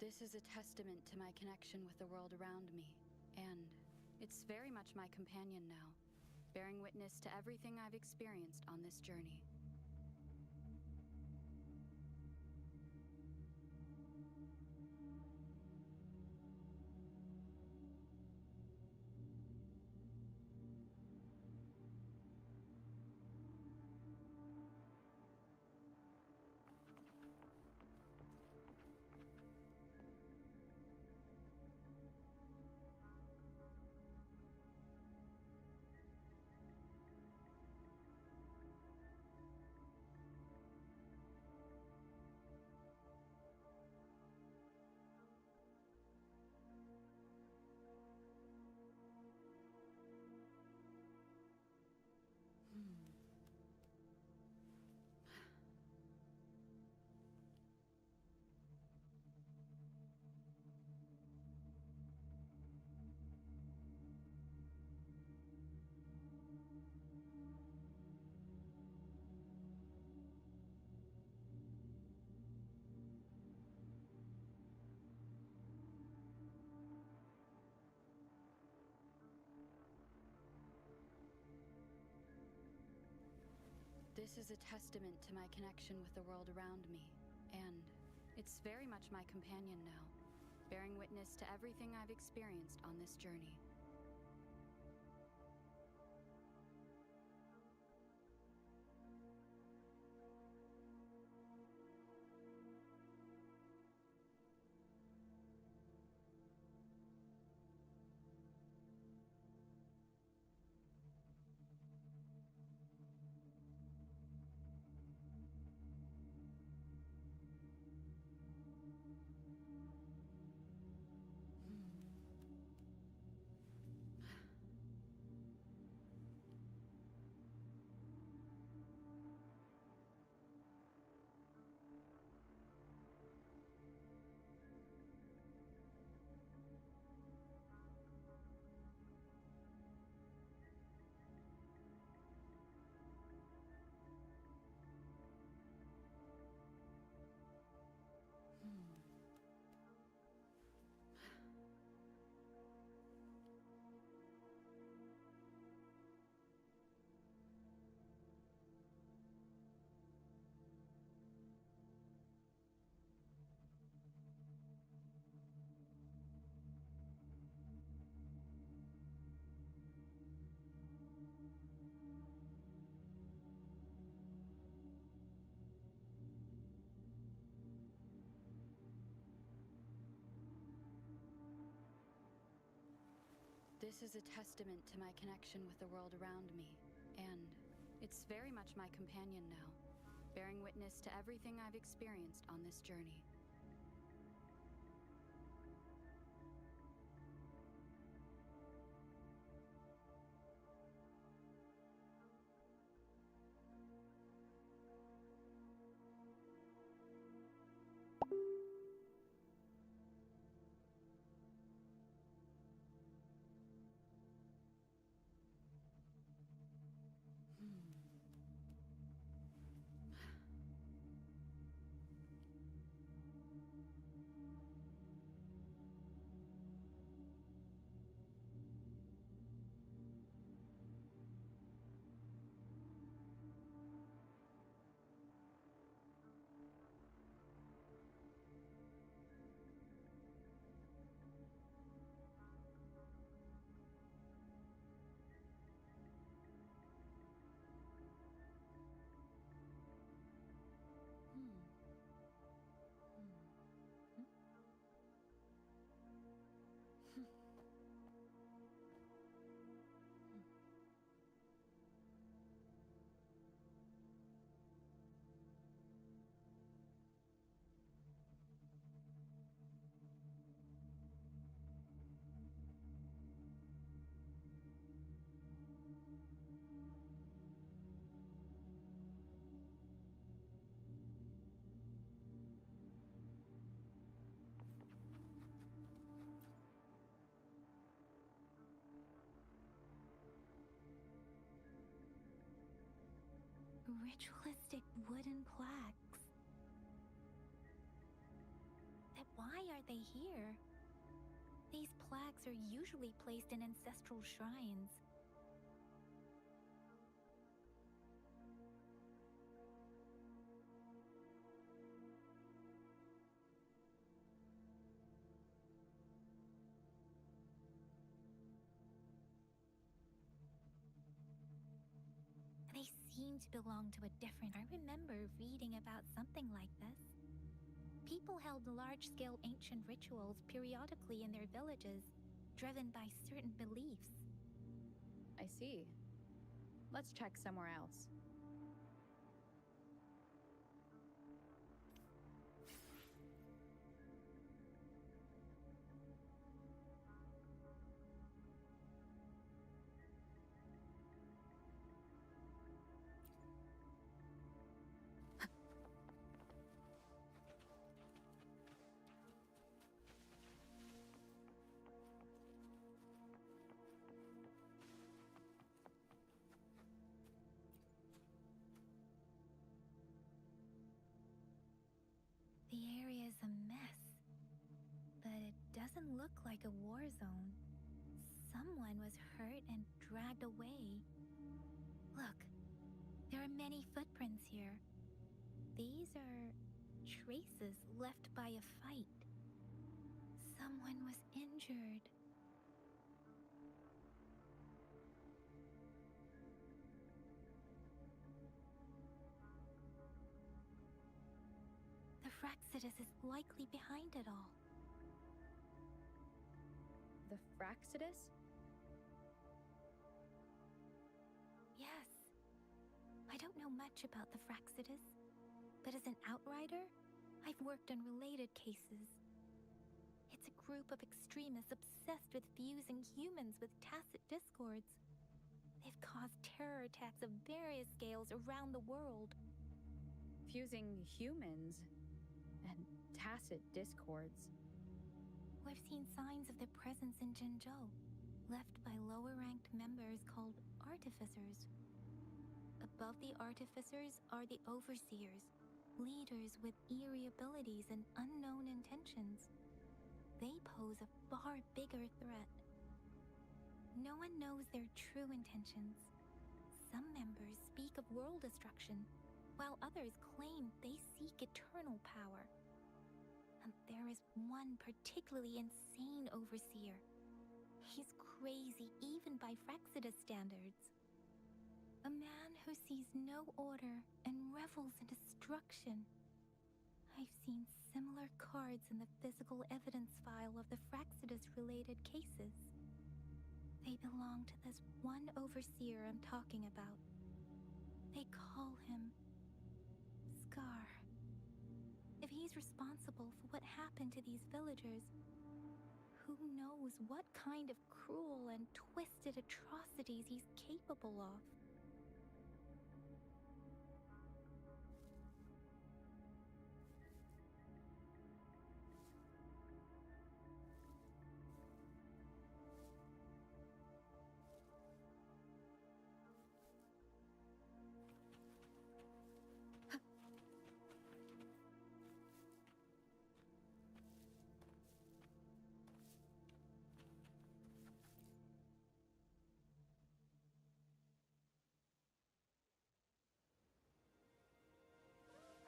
This is a testament to my connection with the world around me, and it's very much my companion now, bearing witness to everything I've experienced on this journey. This is a testament to my connection with the world around me, and it's very much my companion now, bearing witness to everything I've experienced on this journey. This is a testament to my connection with the world around me, and it's very much my companion now, bearing witness to everything I've experienced on this journey. Ritualistic wooden plaques. But why are what they hear. These plaques are usually placed in ancestral shrines. They seem to belong to a different... I remember reading about something like this. People held large-scale ancient rituals periodically in their villages, driven by certain beliefs. I see. Let's check somewhere else. The area is a mess, but it doesn't look like a war zone. Someone was hurt and dragged away. Look, there are many footprints here. These are traces left by a fight. Someone was injured. The Fraxidus is likely behind it all. The Fraxidus? Yes. I don't know much about the Fraxidus, but as an outrider, I've worked on related cases. It's a group of extremists obsessed with fusing humans with tacit discords. They've caused terror attacks of various scales around the world. Fusing humans and tacit discords. We've seen signs of their presence in Jinzhou, left by lower-ranked members called artificers. Above the artificers are the overseers, leaders with eerie abilities and unknown intentions. They pose a far bigger threat. No one knows their true intentions. Some members speak of world destruction, while others claim they seek eternal power. And there is one particularly insane overseer. He's crazy even by Fraxidus standards. A man who sees no order and revels in destruction. I've seen similar cards in the physical evidence file of the Fraxidus-related cases. They belong to this one overseer I'm talking about. They call him Scar. If he's responsible for what happened to these villagers, who knows what kind of cruel and twisted atrocities he's capable of?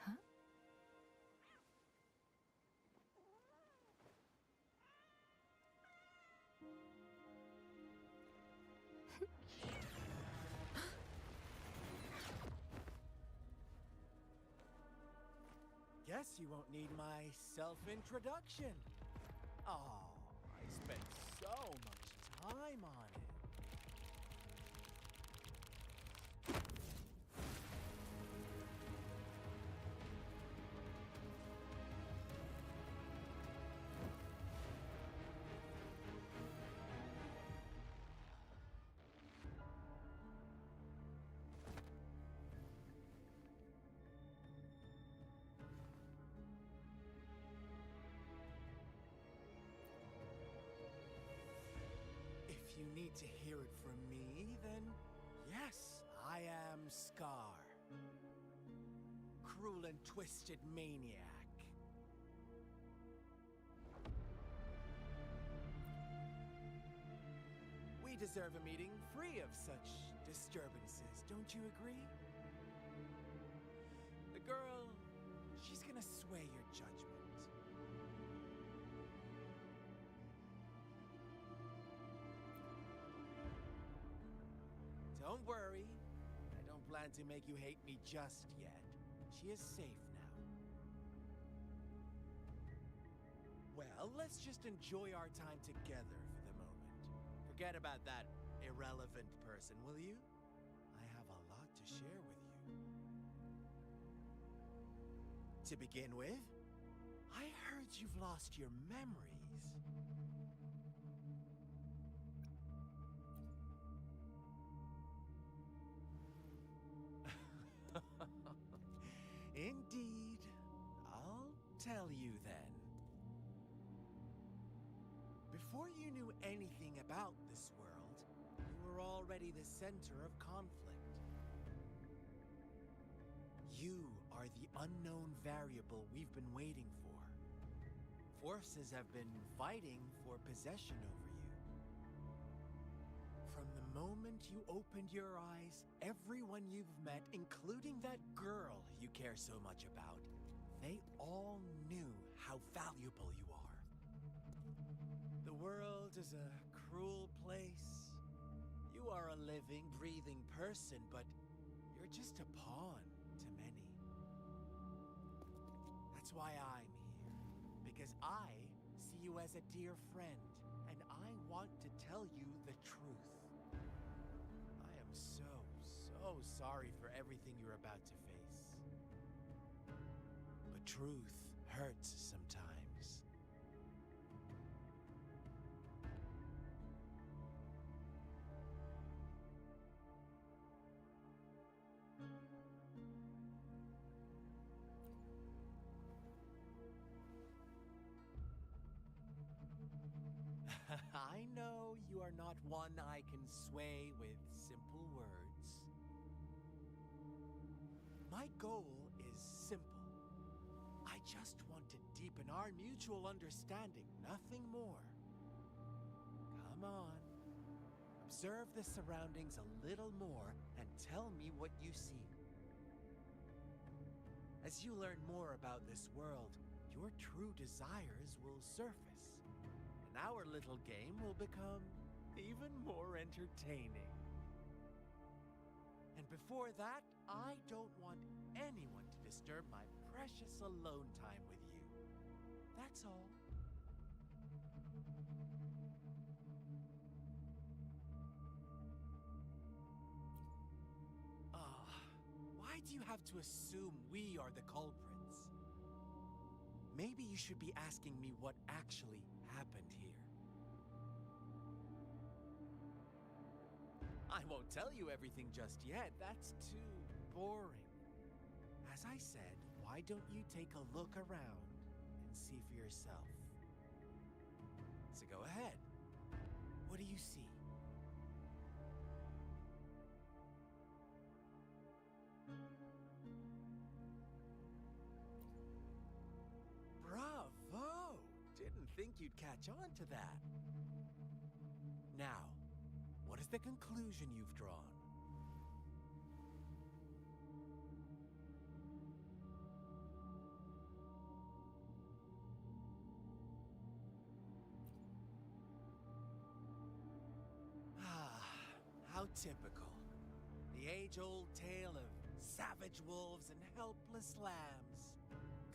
Huh? Guess you won't need my self-introduction. Oh, I spent so much time on it. If you need to hear it from me, then yes, I am Scar. Cruel and twisted maniac. We deserve a meeting free of such disturbances, don't you agree? The girl, she's gonna sway your judgment. Don't worry. I don't plan to make you hate me just yet. She is safe now. Well, let's just enjoy our time together for the moment. Forget about that irrelevant person, will you? I have a lot to share with you. To begin with, I heard you've lost your memories. Indeed. I'll tell you then. Before you knew anything about this world, you were already the center of conflict. You are the unknown variable we've been waiting for. Forces have been fighting for possession over you. From the moment you opened your eyes, everyone you've met, including that girl you care so much about, they all knew how valuable you are. The world is a cruel place. You are a living, breathing person, but you're just a pawn to many. That's why I'm here, because I see you as a dear friend, and I want to tell you the truth. I am so sorry for everything you're about to face. But truth hurts sometimes. I know you are not one I can sway with simple words. My goal is simple. I just want to deepen our mutual understanding, nothing more. Come on. Observe the surroundings a little more and tell me what you see. As you learn more about this world, your true desires will surface. And our little game will become even more entertaining. And before that, I don't want anyone to disturb my precious alone time with you. That's all. Why do you have to assume we are the culprits? Maybe you should be asking me what actually happened here. I won't tell you everything just yet. That's too boring. As I said, why don't you take a look around and see for yourself? So go ahead. What do you see? Bravo! Didn't think you'd catch on to that. Now, what is the conclusion you've drawn? How typical. The age-old tale of savage wolves and helpless lambs.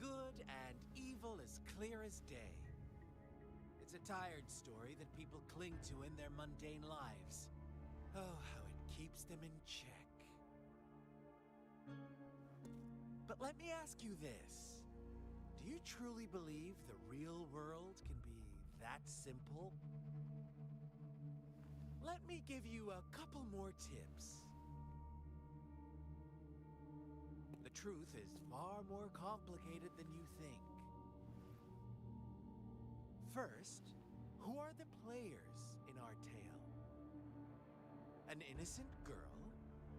Good and evil as clear as day. It's a tired story that people cling to in their mundane lives. Oh, how it keeps them in check. But let me ask you this. Do you truly believe the real world can be that simple? Let me give you a couple more tips. The truth is far more complicated than you think. First, who are the players in our tale? An innocent girl,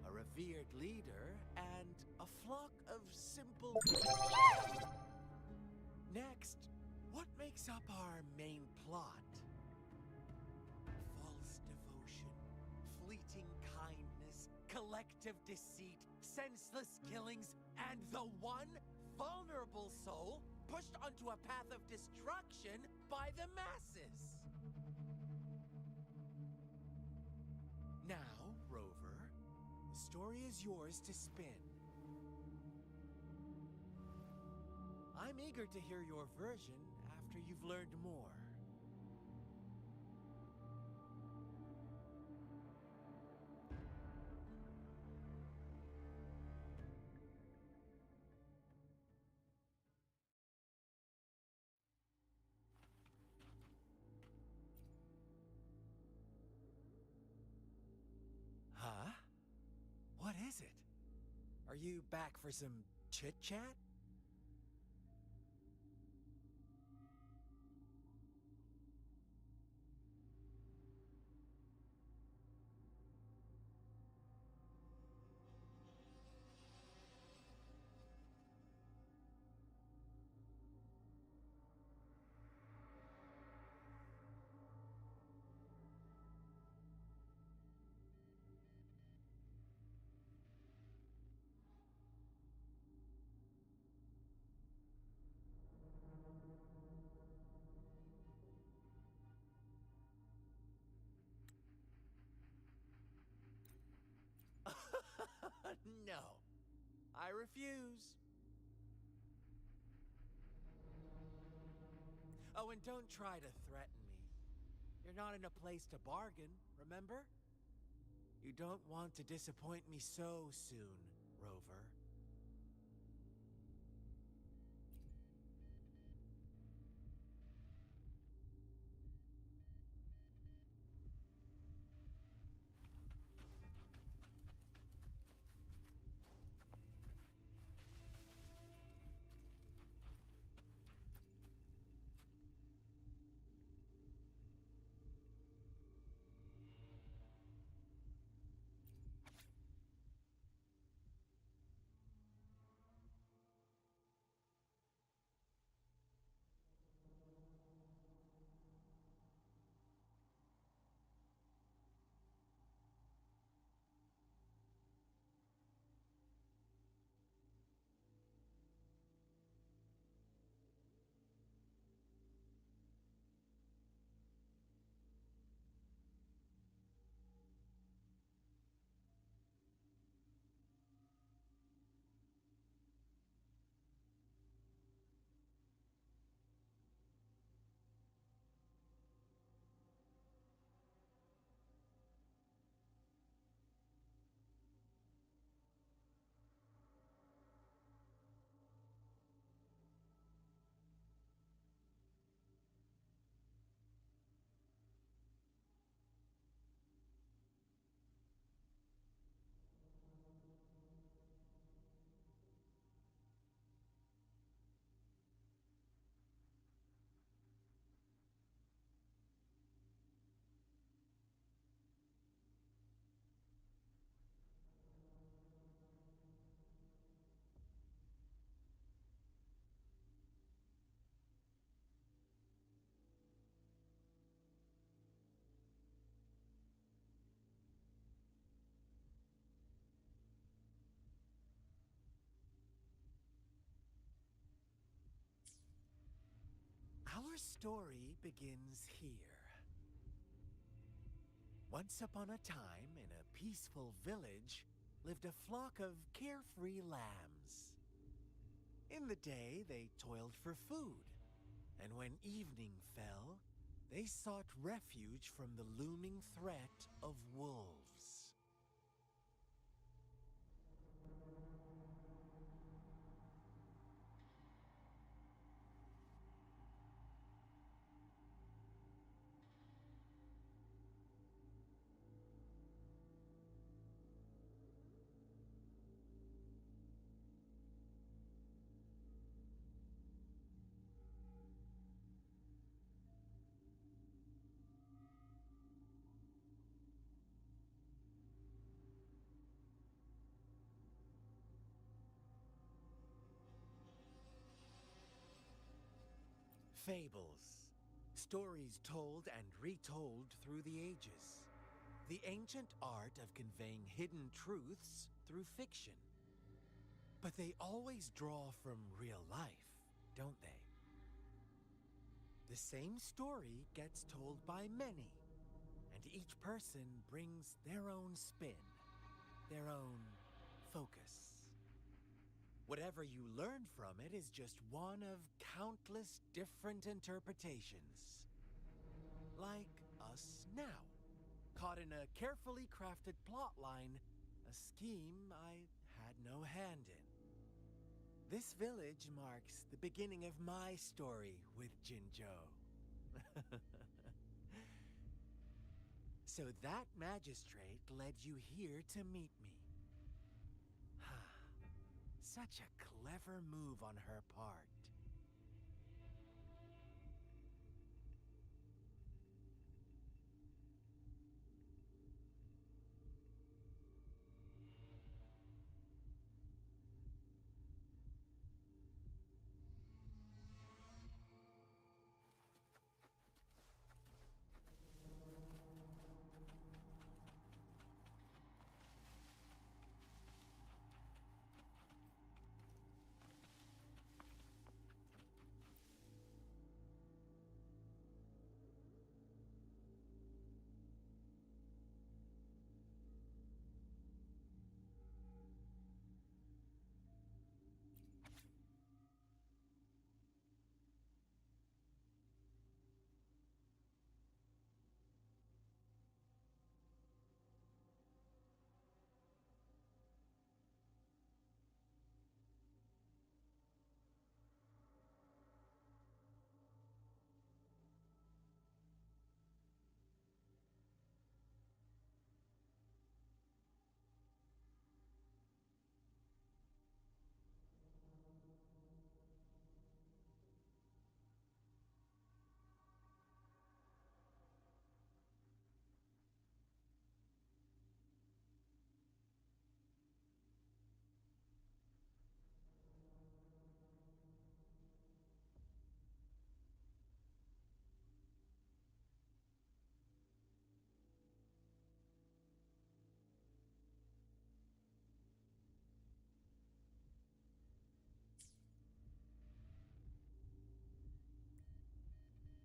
a revered leader, and a flock of simple... Next, what makes up our main plot? False devotion. selective deceit, senseless killings, and the one vulnerable soul pushed onto a path of destruction by the masses. Now, Rover, the story is yours to spin. I'm eager to hear your version after you've learned more. Huh? What is it? Are you back for some chit-chat? No, I refuse. Oh, and don't try to threaten me. You're not in a place to bargain, remember? You don't want to disappoint me so soon, Rover. Our story begins here. Once upon a time, in a peaceful village, lived a flock of carefree lambs. In the day, they toiled for food, and when evening fell, they sought refuge from the looming threat of wolves. Fables. Stories told and retold through the ages. the ancient art of conveying hidden truths through fiction. But they always draw from real life, don't they? The same story gets told by many, and each person brings their own spin, their own focus. Whatever you learn from it is just one of countless different interpretations. Like us now, caught in a carefully crafted plotline, a scheme I had no hand in. This village marks the beginning of my story with Jinzhou. So that magistrate led you here to meet me. Such a clever move on her part.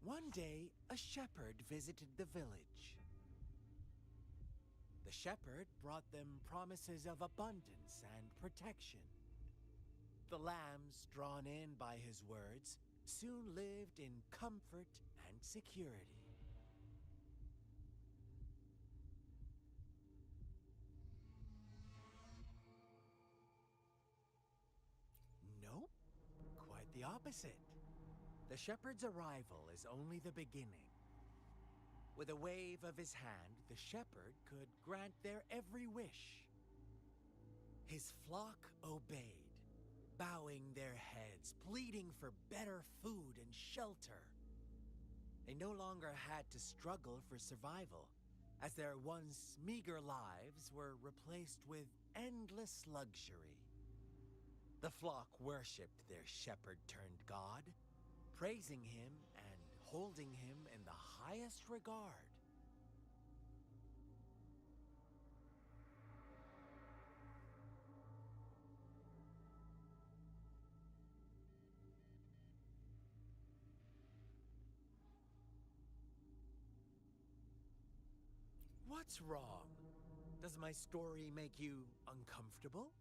One day, a shepherd visited the village. The shepherd brought them promises of abundance and protection. The lambs, drawn in by his words, soon lived in comfort and security. Nope, quite the opposite. The shepherd's arrival is only the beginning. With a wave of his hand, the shepherd could grant their every wish. His flock obeyed, bowing their heads, pleading for better food and shelter. They no longer had to struggle for survival, as their once meager lives were replaced with endless luxury. The flock worshipped their shepherd-turned-god, praising him and holding him in the highest regard. What's wrong? Does my story make you uncomfortable?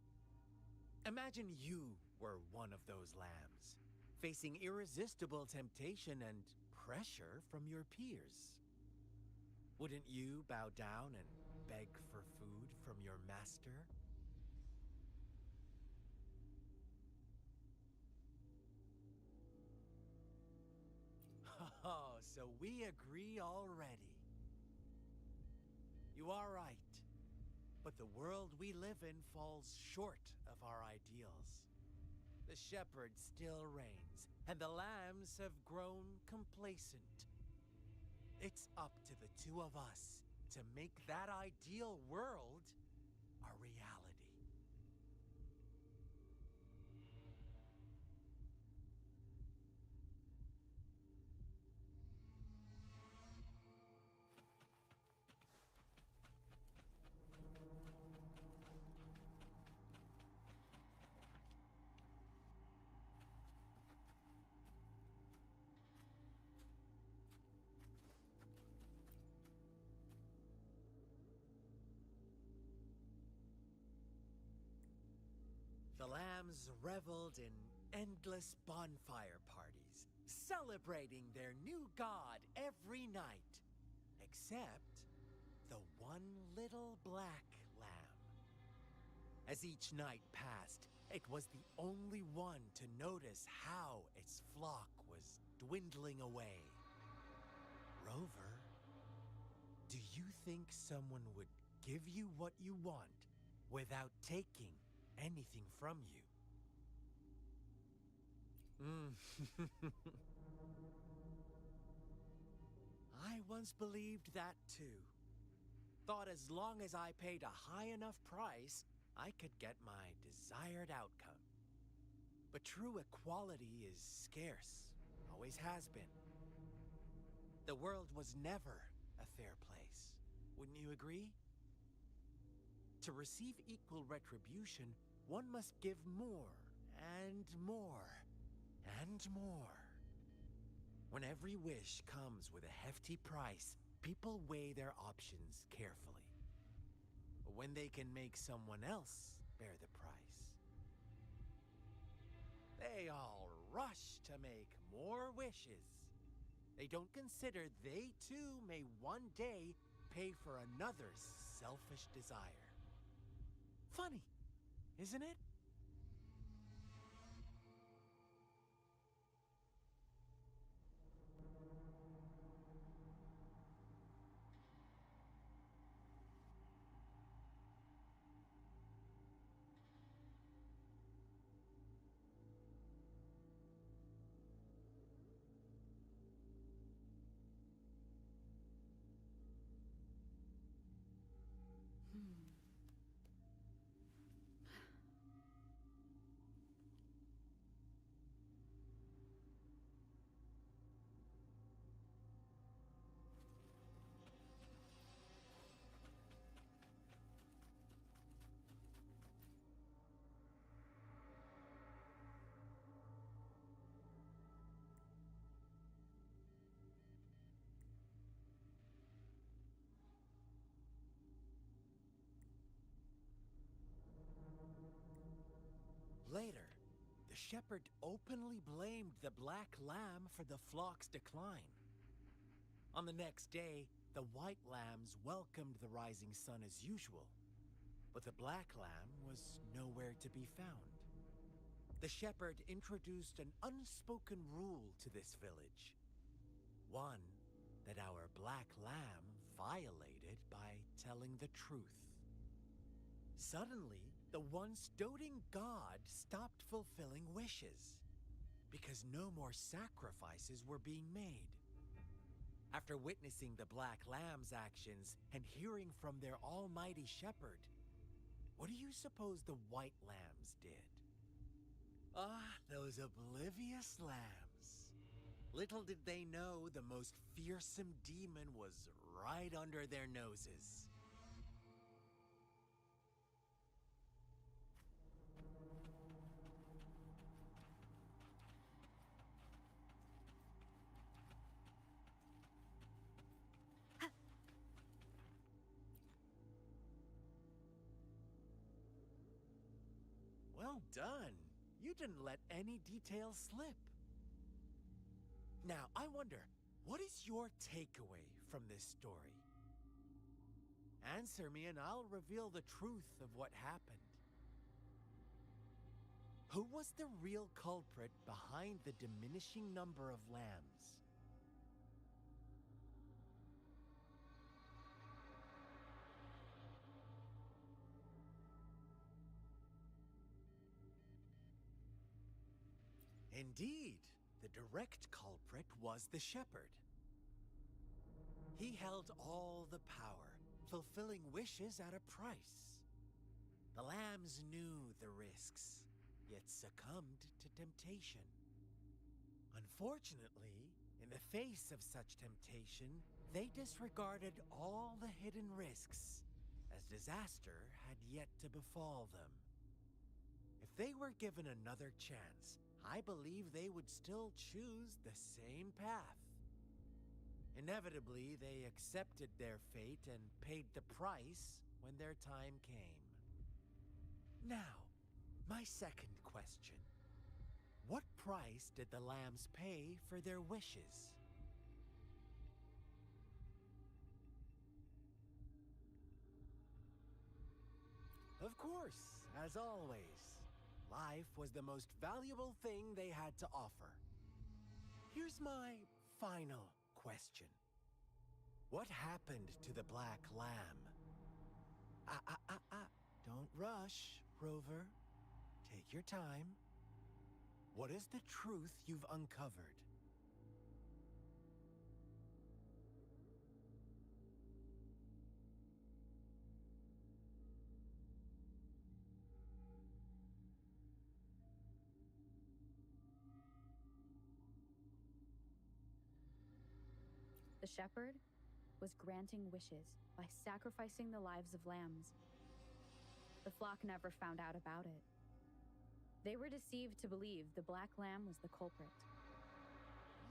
Imagine you were one of those lambs, facing irresistible temptation and pressure from your peers. Wouldn't you bow down and beg for food from your master? Oh, so we agree already. You are right. But the world we live in falls short of our ideals. The shepherd still reigns, and the lambs have grown complacent. It's up to the two of us to make that ideal world a reality. lambs reveled in endless bonfire parties, celebrating their new god every night. Except the one little black lamb. As each night passed, it was the only one to notice how its flock was dwindling away. Rover, do you think someone would give you what you want without taking anything from you? I once believed that too. Thought as long as I paid a high enough price, I could get my desired outcome. But true equality is scarce, always has been. The world was never a fair place, wouldn't you agree? To receive equal retribution, one must give more, and more, and more. When every wish comes with a hefty price, people weigh their options carefully. But when they can make someone else bear the price, they all rush to make more wishes. They don't consider they too may one day pay for another's selfish desire. Funny, isn't it? Later, the shepherd openly blamed the black lamb for the flock's decline. On the next day, the white lambs welcomed the rising sun as usual, but the black lamb was nowhere to be found. The shepherd introduced an unspoken rule to this village. One that our black lamb violated by telling the truth. Suddenly, the once doting god stopped fulfilling wishes because no more sacrifices were being made. After witnessing the black lamb's actions and hearing from their almighty shepherd, what do you suppose the white lambs did? Ah, those oblivious lambs. Little did they know the most fearsome demon was right under their noses. Well done. You didn't let any details slip. Now, I wonder, what is your takeaway from this story? Answer me and I'll reveal the truth of what happened. Who was the real culprit behind the diminishing number of lambs? Indeed, the direct culprit was the shepherd. He held all the power, fulfilling wishes at a price. The lambs knew the risks, yet succumbed to temptation. Unfortunately, in the face of such temptation, they disregarded all the hidden risks, as disaster had yet to befall them. If they were given another chance, I believe they would still choose the same path. Inevitably, they accepted their fate and paid the price when their time came. Now, My second question. What price did the lambs pay for their wishes? Of course, as always, life was the most valuable thing they had to offer. Here's my final question. What happened to the Black Lamb? Don't rush, Rover. Take your time. What is the truth you've uncovered? The shepherd was granting wishes by sacrificing the lives of lambs. The flock never found out about it. They were deceived to believe the Black Lamb was the culprit.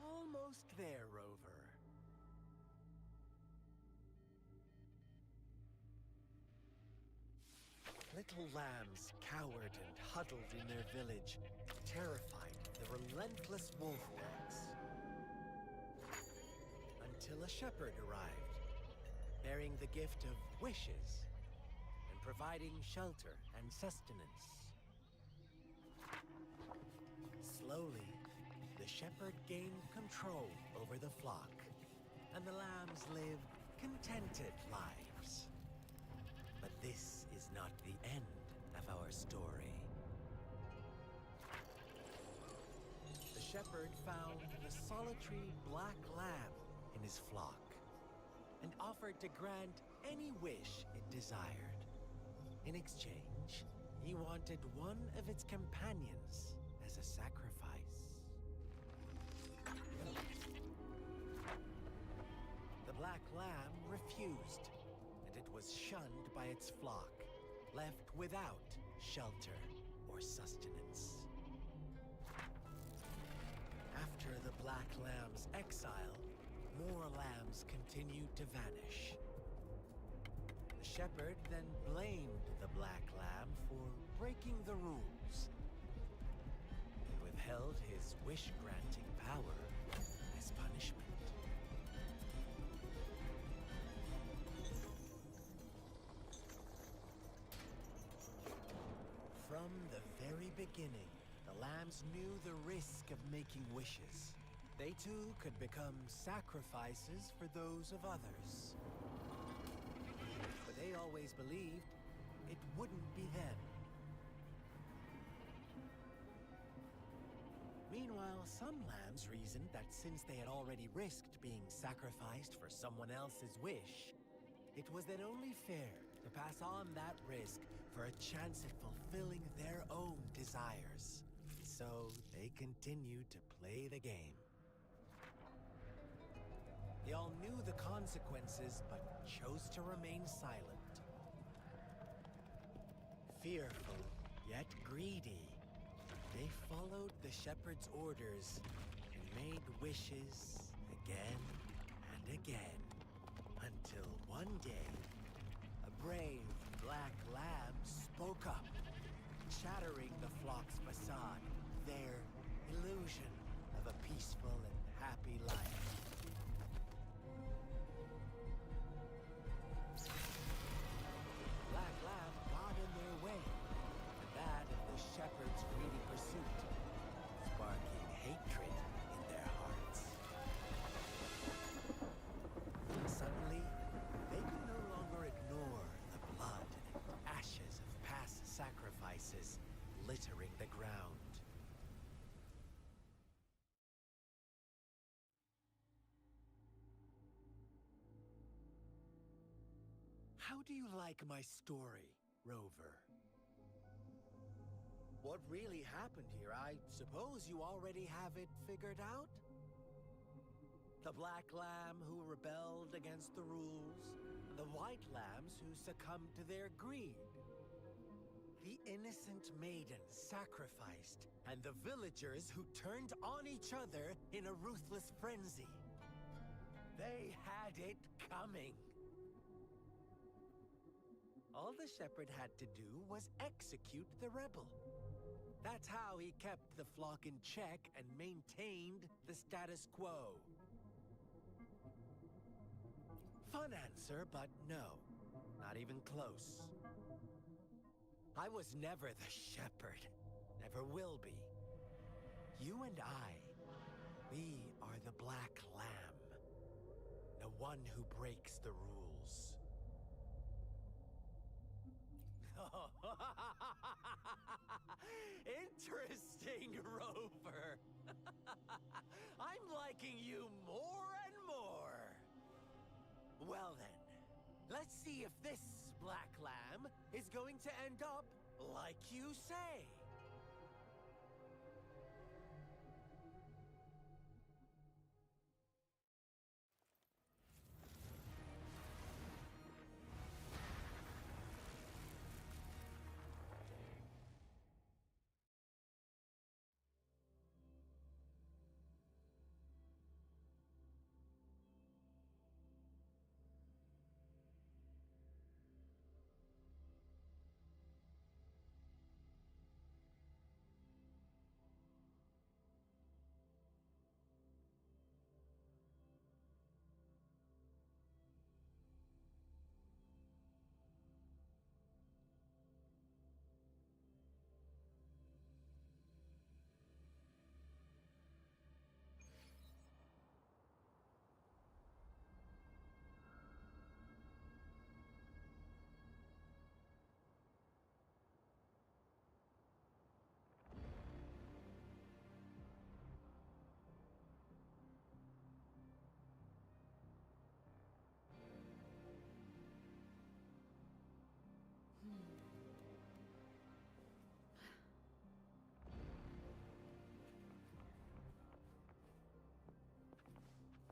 Almost there, Rover. Little lambs cowered and huddled in their village, terrified of the relentless wolf packs. Until a shepherd arrived, bearing the gift of wishes and providing shelter and sustenance. Slowly, the shepherd gained control over the flock, and the lambs lived contented lives. But this is not the end of our story. The shepherd found the solitary black lamb in his flock and offered to grant any wish it desired. In exchange, he wanted one of its companions as a sacrifice. The black lamb refused, and it was shunned by its flock, left without shelter or sustenance. After the black lamb's exile, more lambs continued to vanish. The shepherd then blamed the black lamb for breaking the rules and withheld his wish-granting power as punishment. From the very beginning, the lambs knew the risk of making wishes. They too could become sacrifices for those of others. But they always believed it wouldn't be them. Meanwhile, some lambs reasoned that since they had already risked being sacrificed for someone else's wish, it was then only fair to pass on that risk for a chance at fulfilling their own desires. So they continued to play the game. They all knew the consequences, but chose to remain silent. Fearful, yet greedy, they followed the shepherd's orders and made wishes again and again, until one day, a brave black lamb spoke up, shattering the flock's facade, their illusion of a peaceful and happy life. Black lamb got in their way, and that of the shepherd's greedy pursuit, sparking hatred in their hearts. Suddenly, they could no longer ignore the blood and ashes of past sacrifices littering the ground. How do you like my story, Rover? What really happened here? I suppose you already have it figured out? The black lamb who rebelled against the rules, the white lambs who succumbed to their greed. The innocent maiden sacrificed, and the villagers who turned on each other in a ruthless frenzy. They had it coming. All the shepherd had to do was execute the rebel, That's how he kept the flock in check and maintained the status quo. Fun answer, but no. Not even close. I was never the shepherd. Never will be. You and I, we are the Black Lamb. The one who breaks the rules. Interesting, Rover. I'm liking you more and more. Well then, let's see if this Black Lamb is going to end up like you say.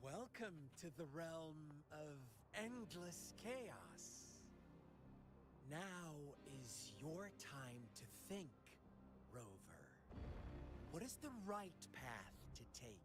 Welcome to the realm of endless chaos. Now is your time to think, Rover. What is the right path to take?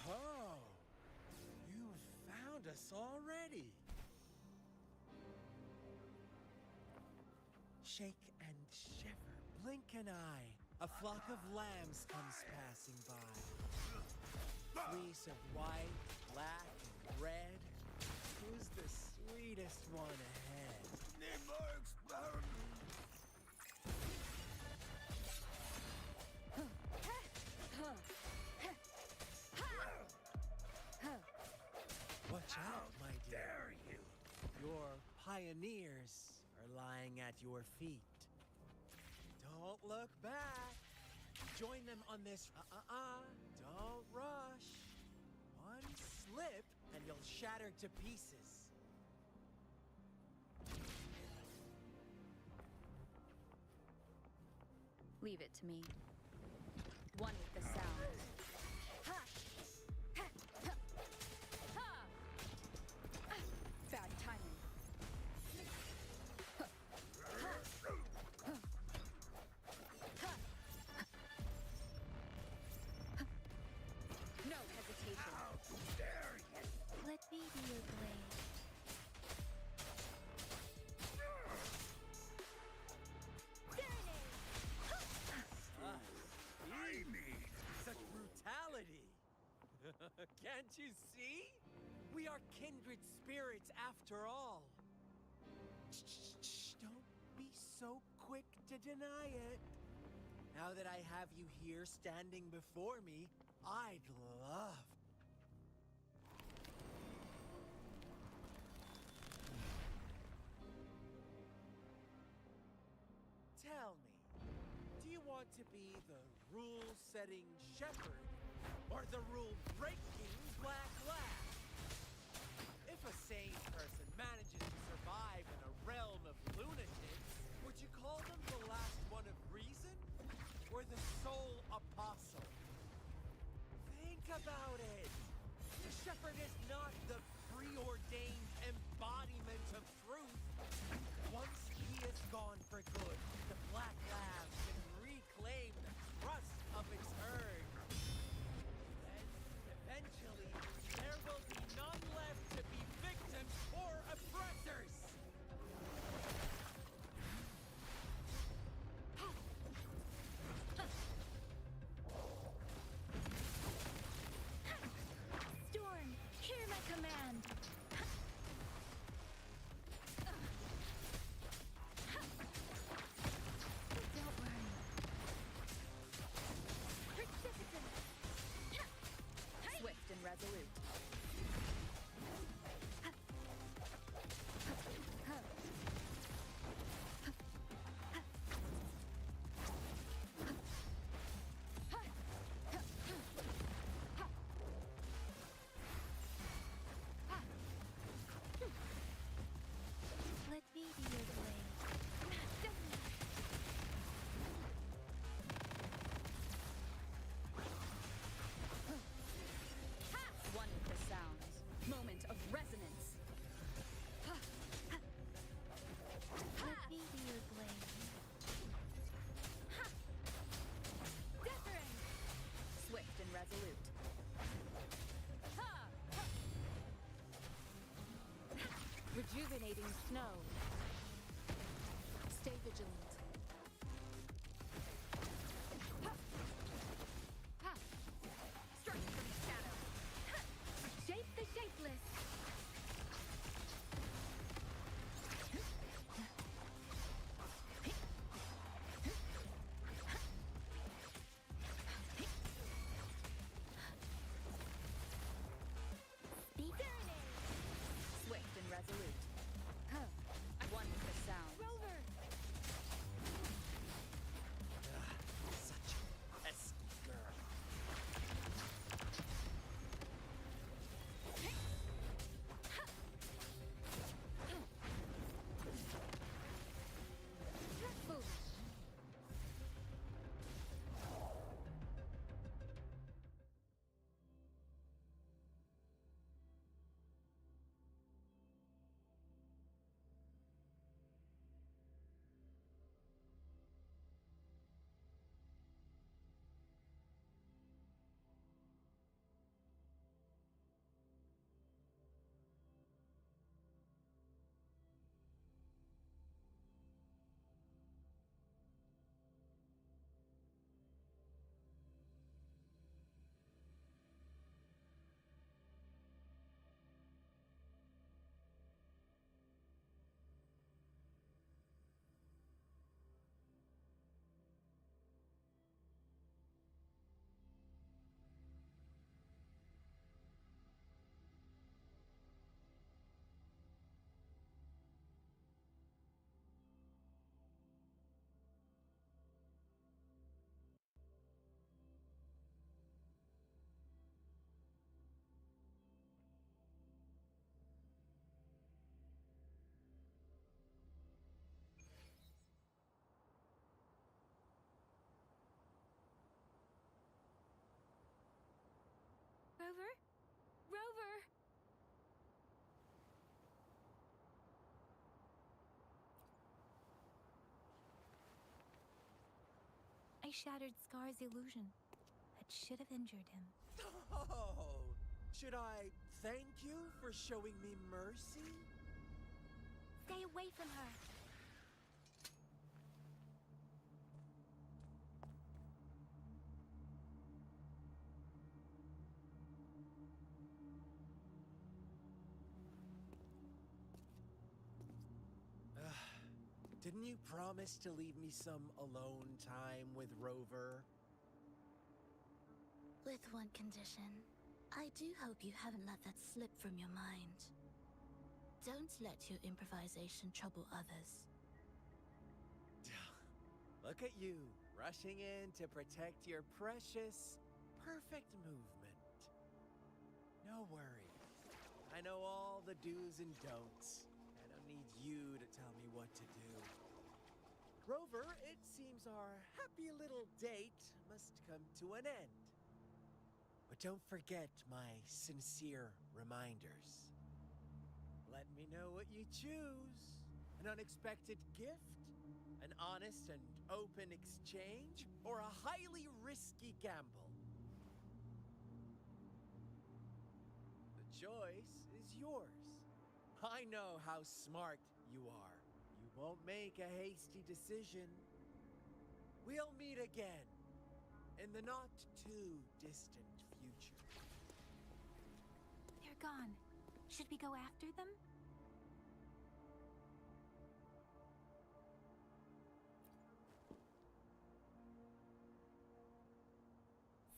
Oh, you found us already. Shake and shiver, blink an eye. A flock of lambs comes passing by. Fleece of white, black, and red. Who's the sweetest one ahead? Watch out, my dear. Dare you? Your pioneers are lying at your feet. Don't look back. Join them on this. Don't rush. One slip and you'll shatter to pieces. Leave it to me. One with the sound. Bad timing. No hesitation. How dare you! Let me be your blade. Such brutality! Can't you see? We are kindred spirits after all. Shh, don't be so quick to deny it. Now that I have you here standing before me, I'd love. to be the rule-setting shepherd or the rule-breaking black lab? If a sane person manages to survive in a realm of lunatics, would you call them the last one of reason or the sole apostle? Think about it. The shepherd is not the preordained embodiment of truth. Once he is gone for good, the Black Lab can reclaim the trust of its herd. Then, eventually, there will be none left to be victims or oppressors. Storm, hear my command. Don't worry. Precipitant. Swift and resolute. Let me be your blade. One with the sounds. Moment of resonance. Let me be your blade. Wuthering. Swift and resolute. Rejuvenating snow. Stay vigilant. Strike from the shadow. Shape the shapeless. Be serenade. Swift and resolute. One with the sounds. Rover. Such a pesky girl. Foolish. Rover? Rover! I shattered Scar's illusion. That should have injured him. Oh, should I thank you for showing me mercy? Stay away from her. Didn't you promise to leave me some alone time with Rover? With one condition. I do hope you haven't let that slip from your mind. Don't let your improvisation trouble others. Look at you, rushing in to protect your precious, perfect movement. No worry. I know all the do's and don'ts. I don't need you to tell me what to do. Rover, it seems our happy little date must come to an end. But don't forget my sincere reminders. Let me know what you choose. An unexpected gift? An honest and open exchange? Or a highly risky gamble? The choice is yours. I know how smart you are. You won't make a hasty decision. We'll meet again in the not-too-distant future. They're gone. Should we go after them?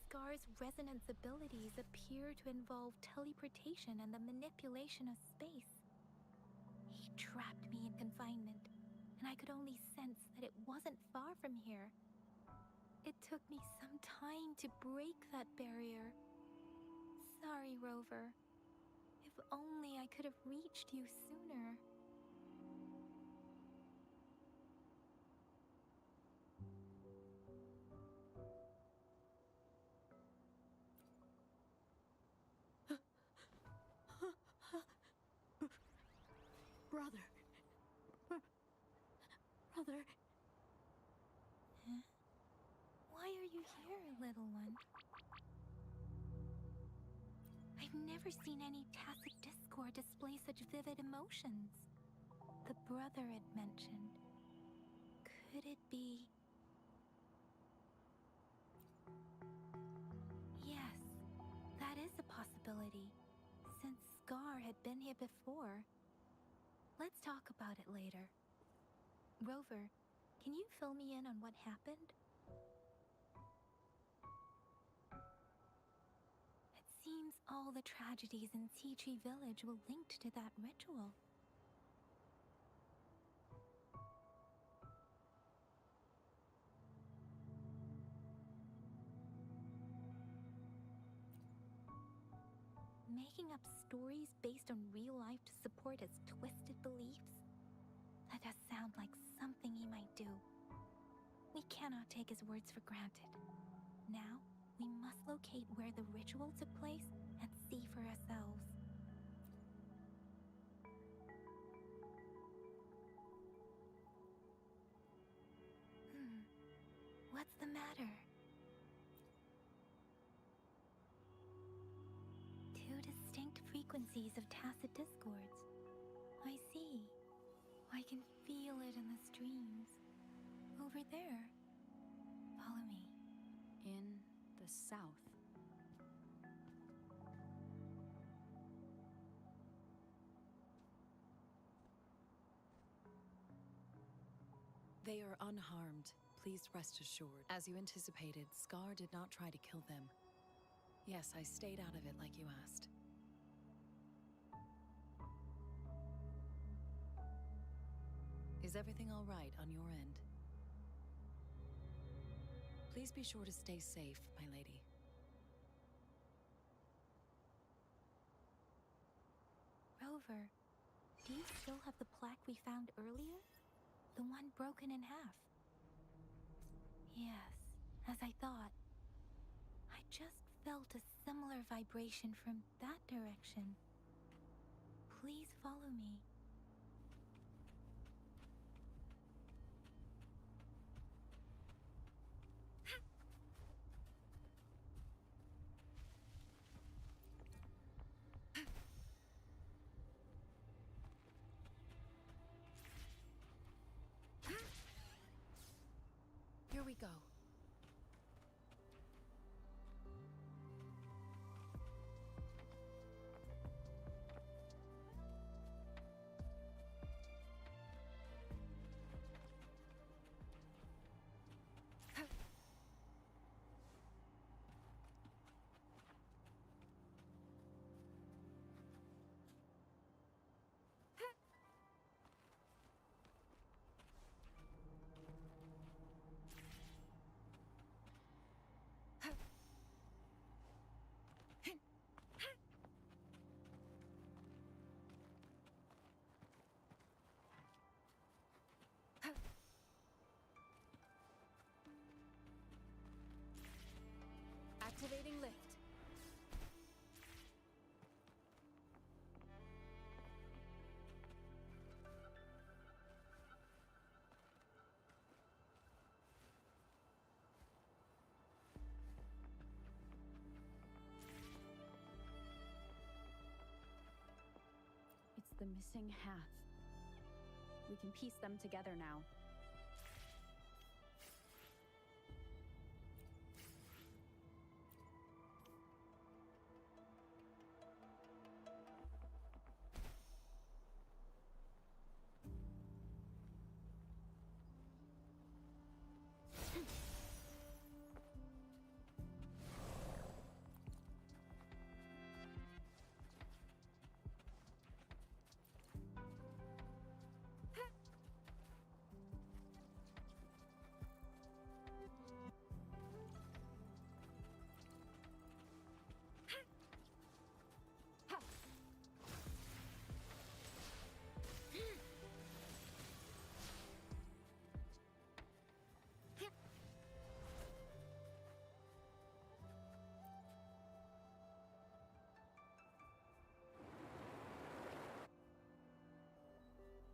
Scar's resonance abilities appear to involve teleportation and the manipulation of space. He trapped me in confinement, and I could only sense that it wasn't far from here. It took me some time to break that barrier. Sorry, Rover. If only I could have reached you sooner. Brother. Brother. Huh? Why are you here, little one? I've never seen any tacit discord display such vivid emotions. The brother it mentioned. Could it be... Yes, that is a possibility, since Scar had been here before. Let's talk about it later. Rover, can you fill me in on what happened? It seems all the tragedies in Tea Tree Village were linked to that ritual. Making up stories based on real life to support his twisted beliefs? That does sound like something he might do. We cannot take his words for granted. Now, we must locate where the ritual took place and see for ourselves. What's the matter? Two distinct frequencies of tacit discords. I see. I can feel it in the streams. Over there. Follow me. In the south. They are unharmed. Please rest assured. As you anticipated, Scar did not try to kill them. Yes, I stayed out of it like you asked. Is everything all right on your end? Please be sure to stay safe, my lady. Rover, do you still have the plaque we found earlier? The one broken in half? Yes, as I thought. I just felt a similar vibration from that direction. Please follow me. Here we go. The missing half. We can piece them together now.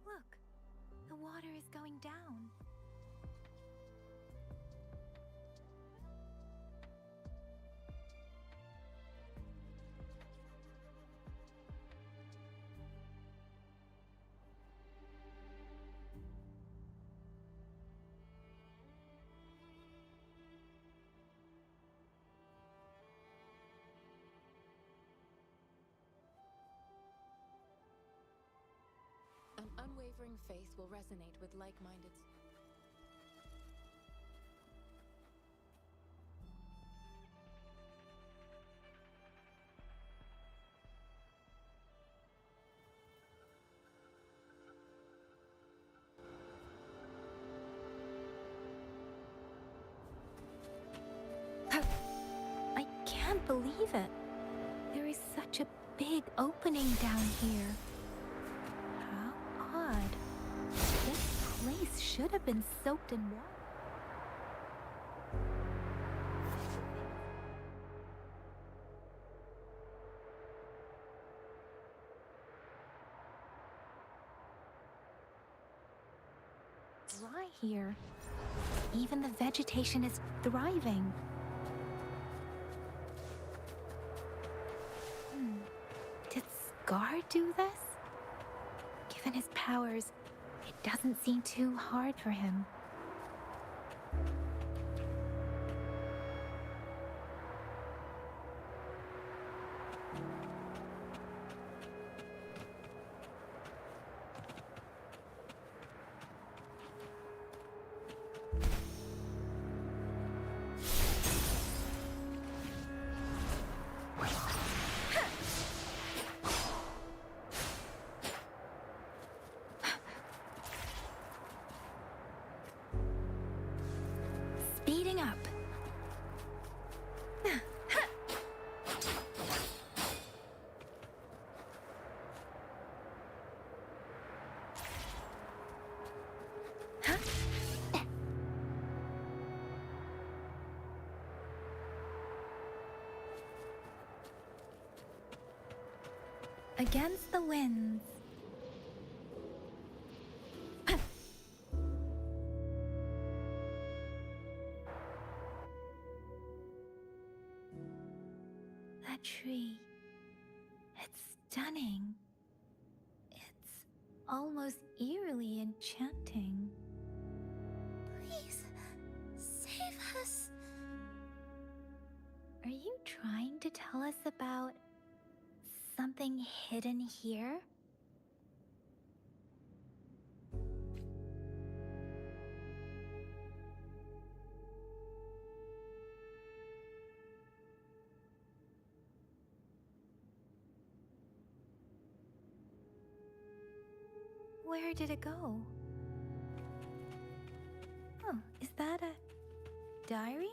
Look, the water is going down. An unwavering faith will resonate with like-minded. I can't believe it. There is such a big opening down here. How odd. This place should have been soaked in water. Dry here. Even the vegetation is thriving. Did Scar do this? Given his powers, it doesn't seem too hard for him. Speeding up. Against the winds. That tree. It's stunning. It's almost eerily enchanting. Please, save us. Are you trying to tell us about something hidden here? Where did it go? Oh, is that a diary?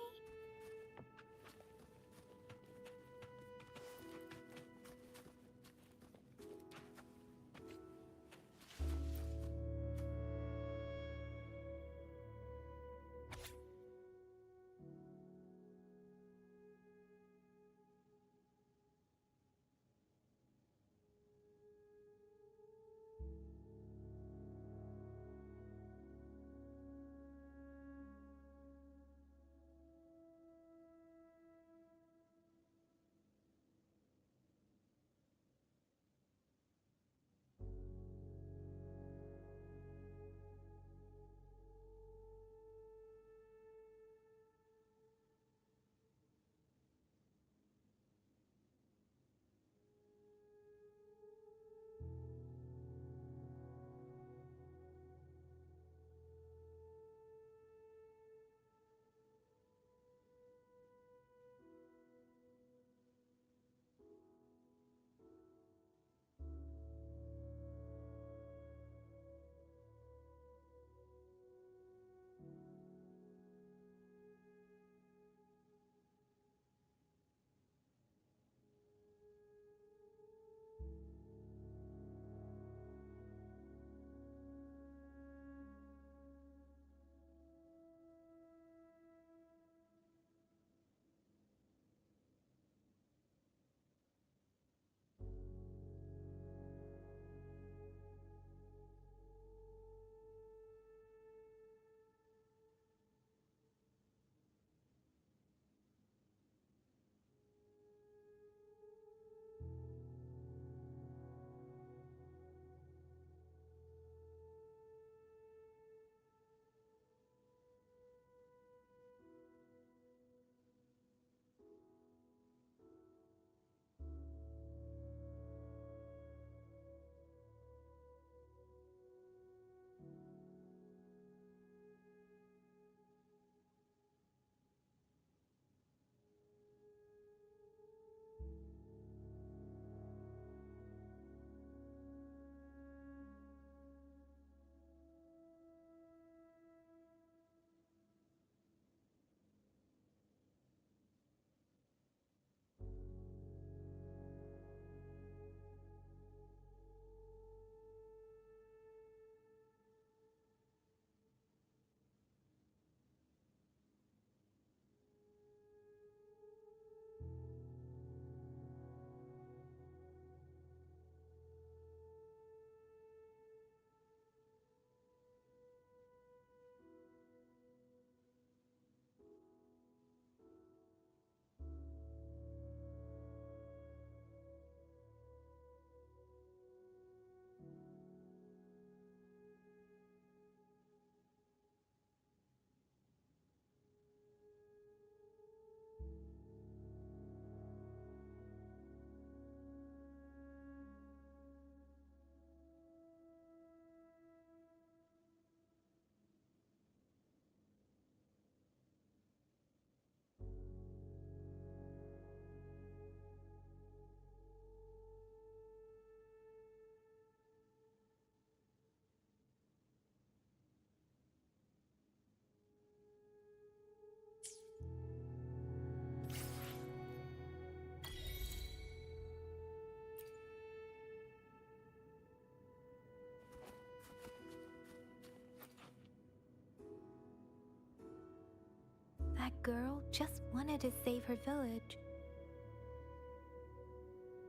girl just wanted to save her village.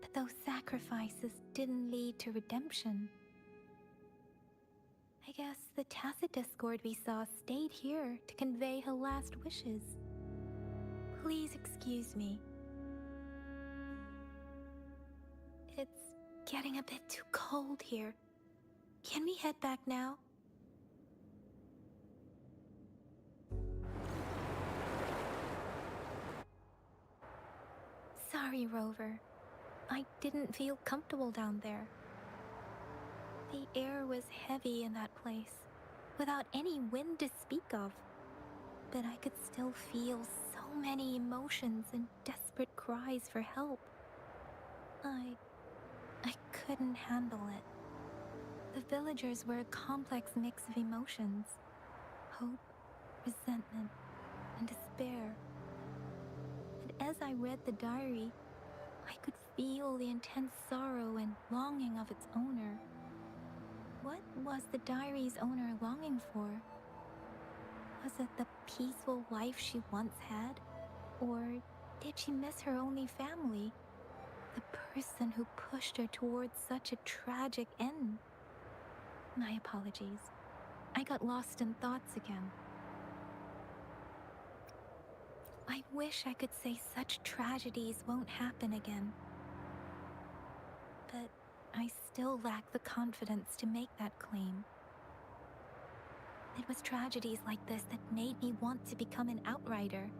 But those sacrifices didn't lead to redemption. I guess the tacit discord we saw stayed here to convey her last wishes. Please excuse me. It's getting a bit too cold here. Can we head back now? Sorry, Rover. I didn't feel comfortable down there. The air was heavy in that place, without any wind to speak of. But I could still feel so many emotions and desperate cries for help. I couldn't handle it. The villagers were a complex mix of emotions. Hope, resentment, and despair. And as I read the diary, I could feel the intense sorrow and longing of its owner. What was the diary's owner longing for? Was it the peaceful life she once had? Or did she miss her only family? The person who pushed her towards such a tragic end? My apologies. I got lost in thoughts again. I wish I could say such tragedies won't happen again. But I still lack the confidence to make that claim. It was tragedies like this that made me want to become an outrider.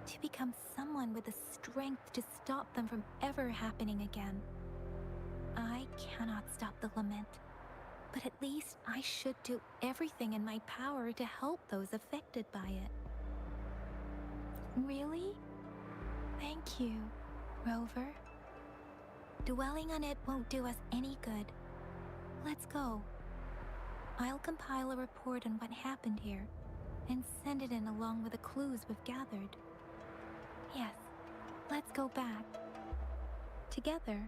To become someone with the strength to stop them from ever happening again. I cannot stop the lament, but at least I should do everything in my power to help those affected by it. Really? Thank you, Rover. Dwelling on it won't do us any good. Let's go. I'll compile a report on what happened here and send it in along with the clues we've gathered. Yes, let's go back. Together.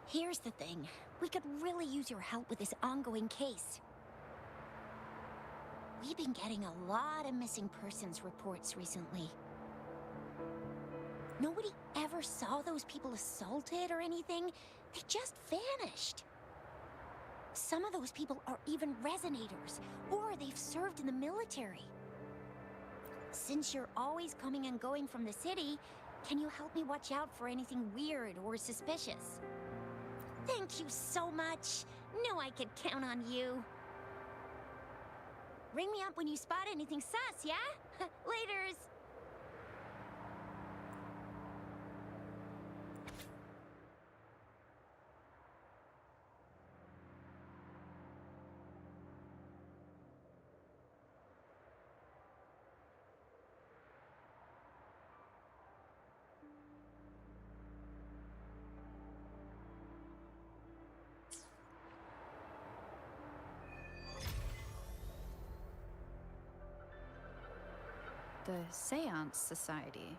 Here's the thing. We could really use your help with this ongoing case. We've been getting a lot of missing persons reports recently. Nobody ever saw those people assaulted or anything. They just vanished. Some of those people are even resonators, or they've served in the military. Since you're always coming and going from the city, can you help me watch out for anything weird or suspicious? Thank you so much. Knew I could count on you. Ring me up when you spot anything sus, yeah? Laters. The Seance Society.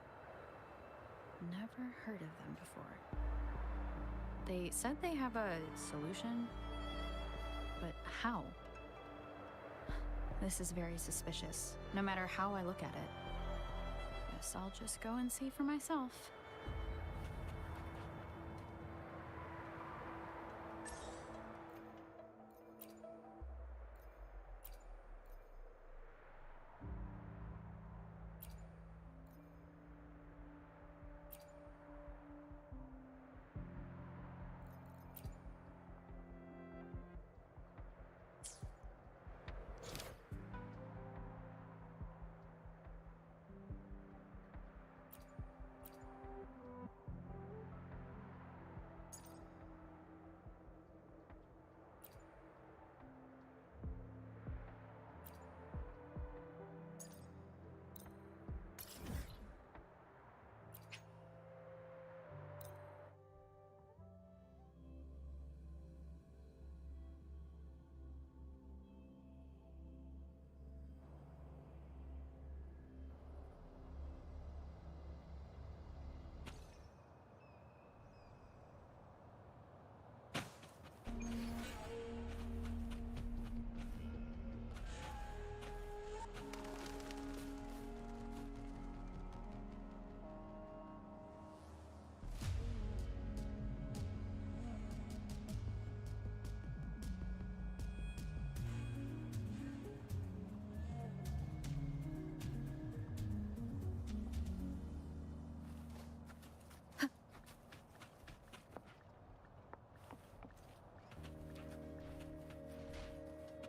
Never heard of them before. They said they have a solution, but how? This is very suspicious, no matter how I look at it. Guess I'll just go and see for myself.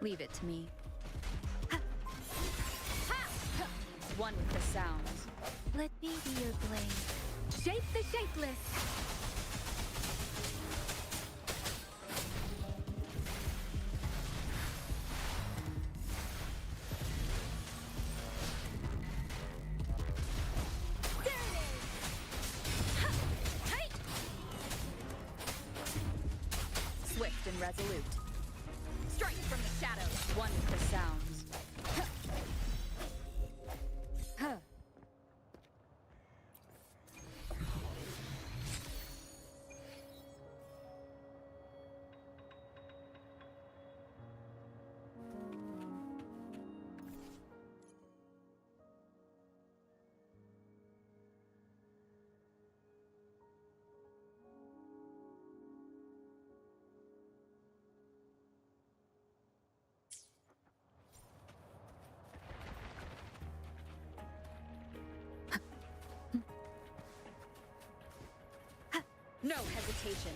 Leave it to me. One with the sounds. Let me be your blade. Shape the shapeless! There it is! Ha! Hey! Swift and resolute. Strike from the shadows. One with the sounds. Huh. No hesitation.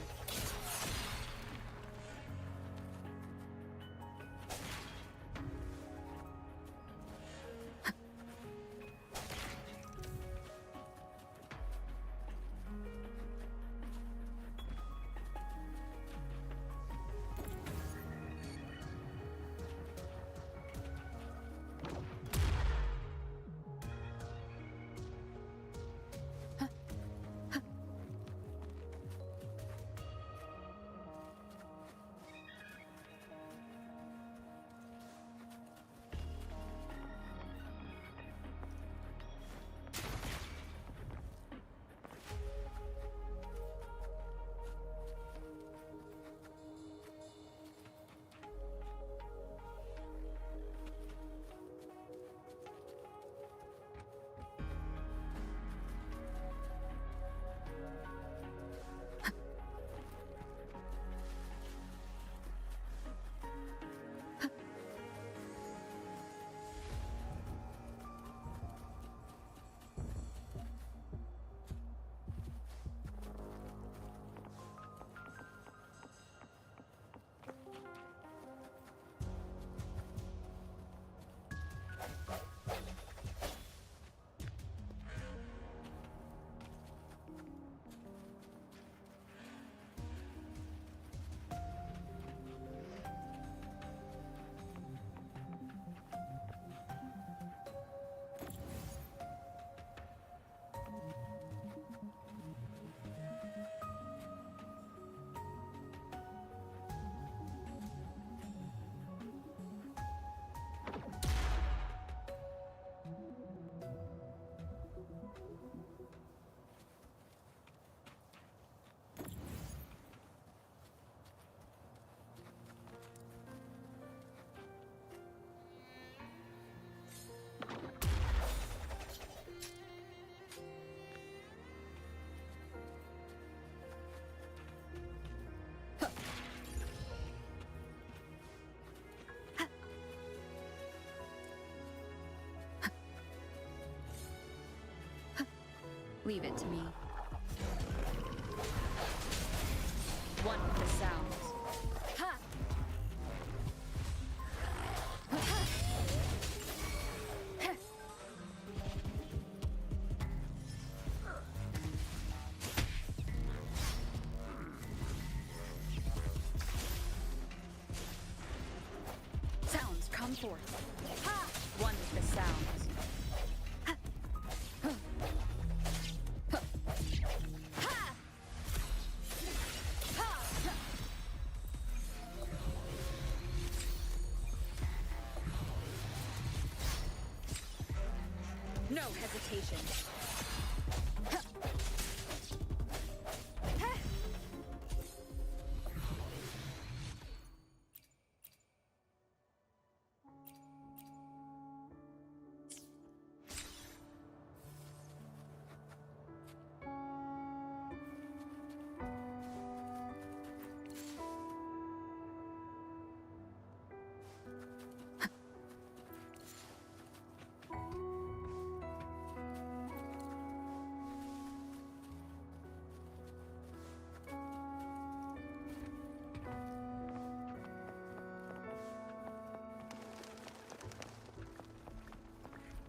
Leave it to me. One with the sounds. Ha! Sounds come forth. Ha! One with the sounds. No hesitation.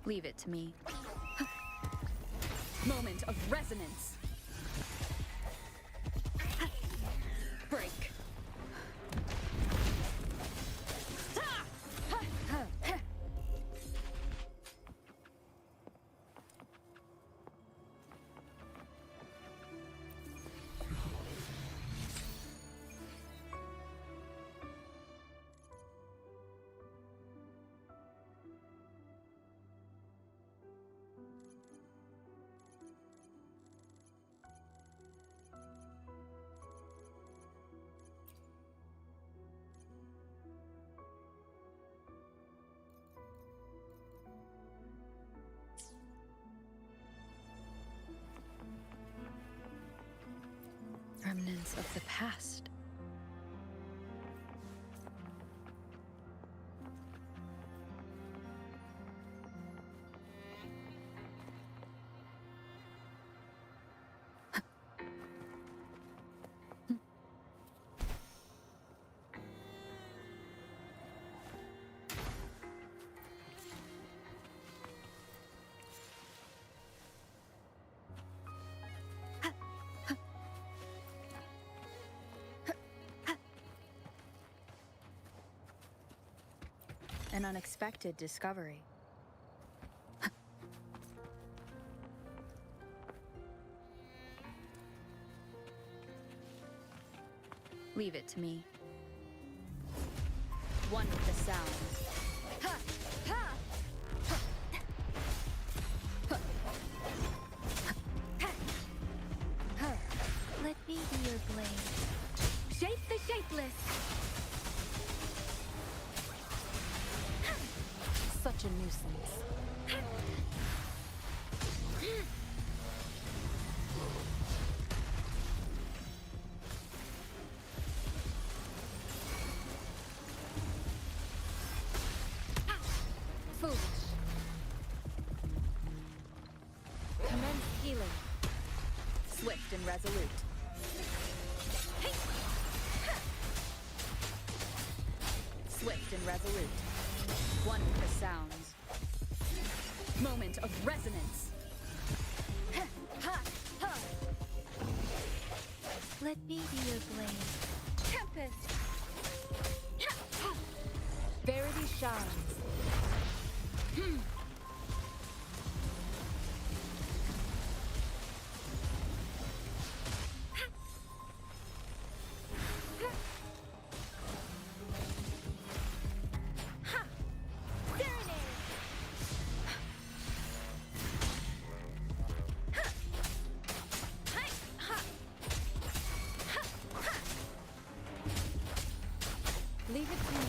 Leave it to me. Moment of resonance. Break. Remnants of the past. An unexpected discovery. Leave it to me. One with the sounds. Ha! Ha! Let me be your blade. Shape the shapeless! Such a nuisance. Foolish. Commence healing. Swift and resolute. Swift and resolute. One with the sounds. Moment of resonance. Let me be your blade. Tempest. Verity shines. Leave it to me.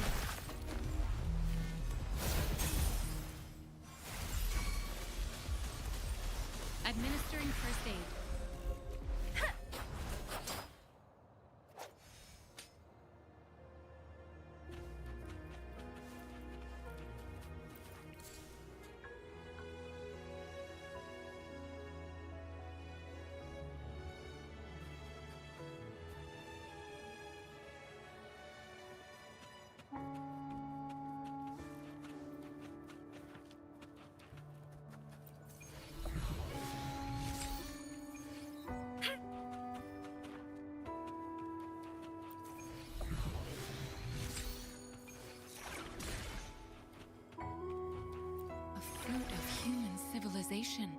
Administering first aid. reverberation.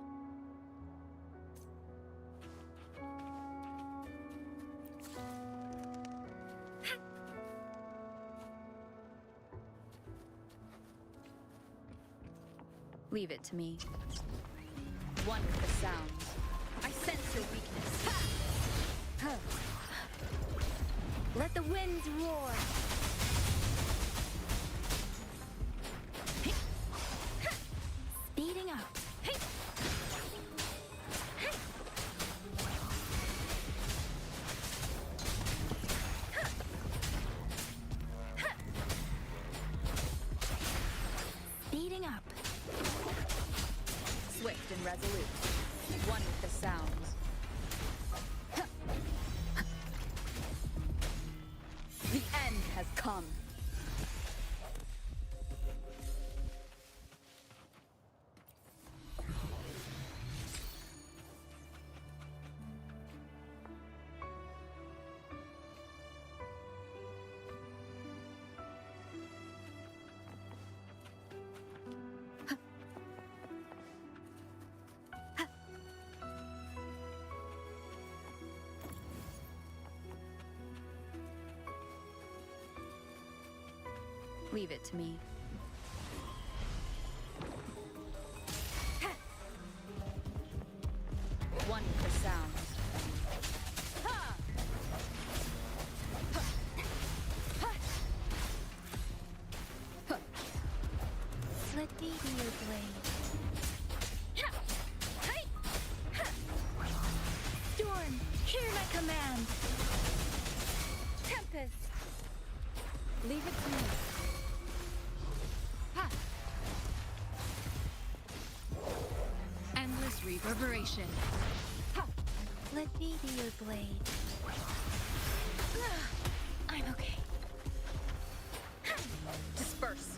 Leave it to me. One with the sounds. I sense your weakness. Ha! Huh. Let the winds roar. Speeding up. Speeding up. Swift and resolute. One with the sounds. The end has come. Leave it to me. One with the sounds. Ha! Let me be your blade. Storm, hear my command. Tempest. Leave it to me. Ha! Endless reverberation. Ha! Let me be your blade. I'm okay. Disperse.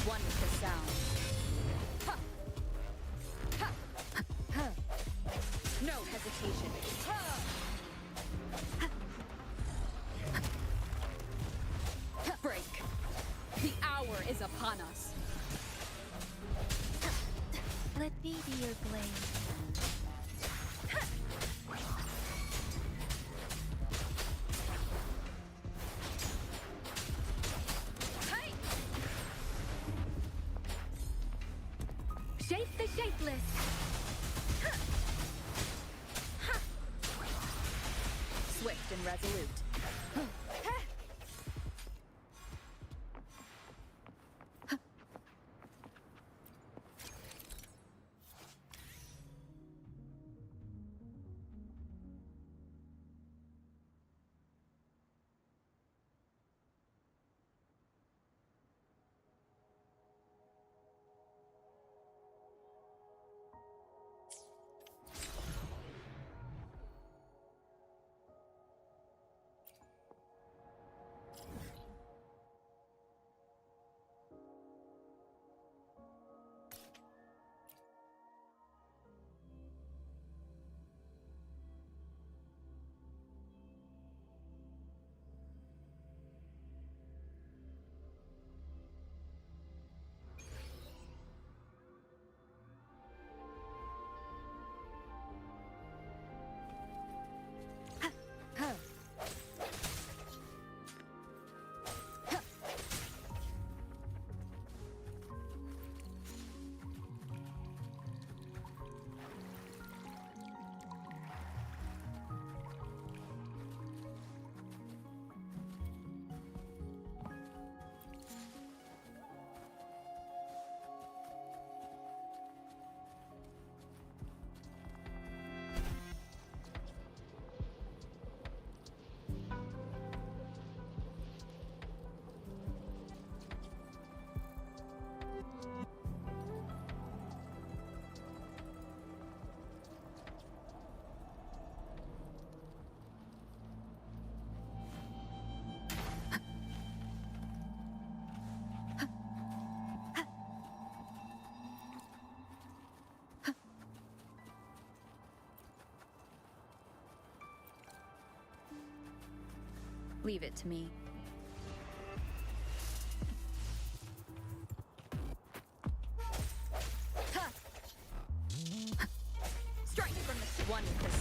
One with the sound. Ha! Ha! Ha! No hesitation. Ha! Break. The hour is upon us. Let me be your blade. Shape the shapeless. Swift and resolute. Leave it to me.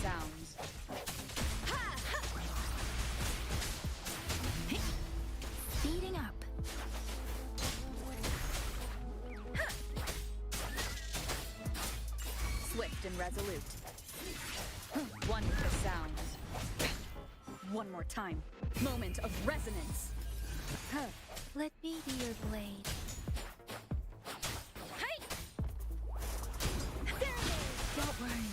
sounds. Speeding up. Swift and resolute. One with the sounds. One more time. Moment of resonance. Let me be your blade. Hey! There it is! Don't worry.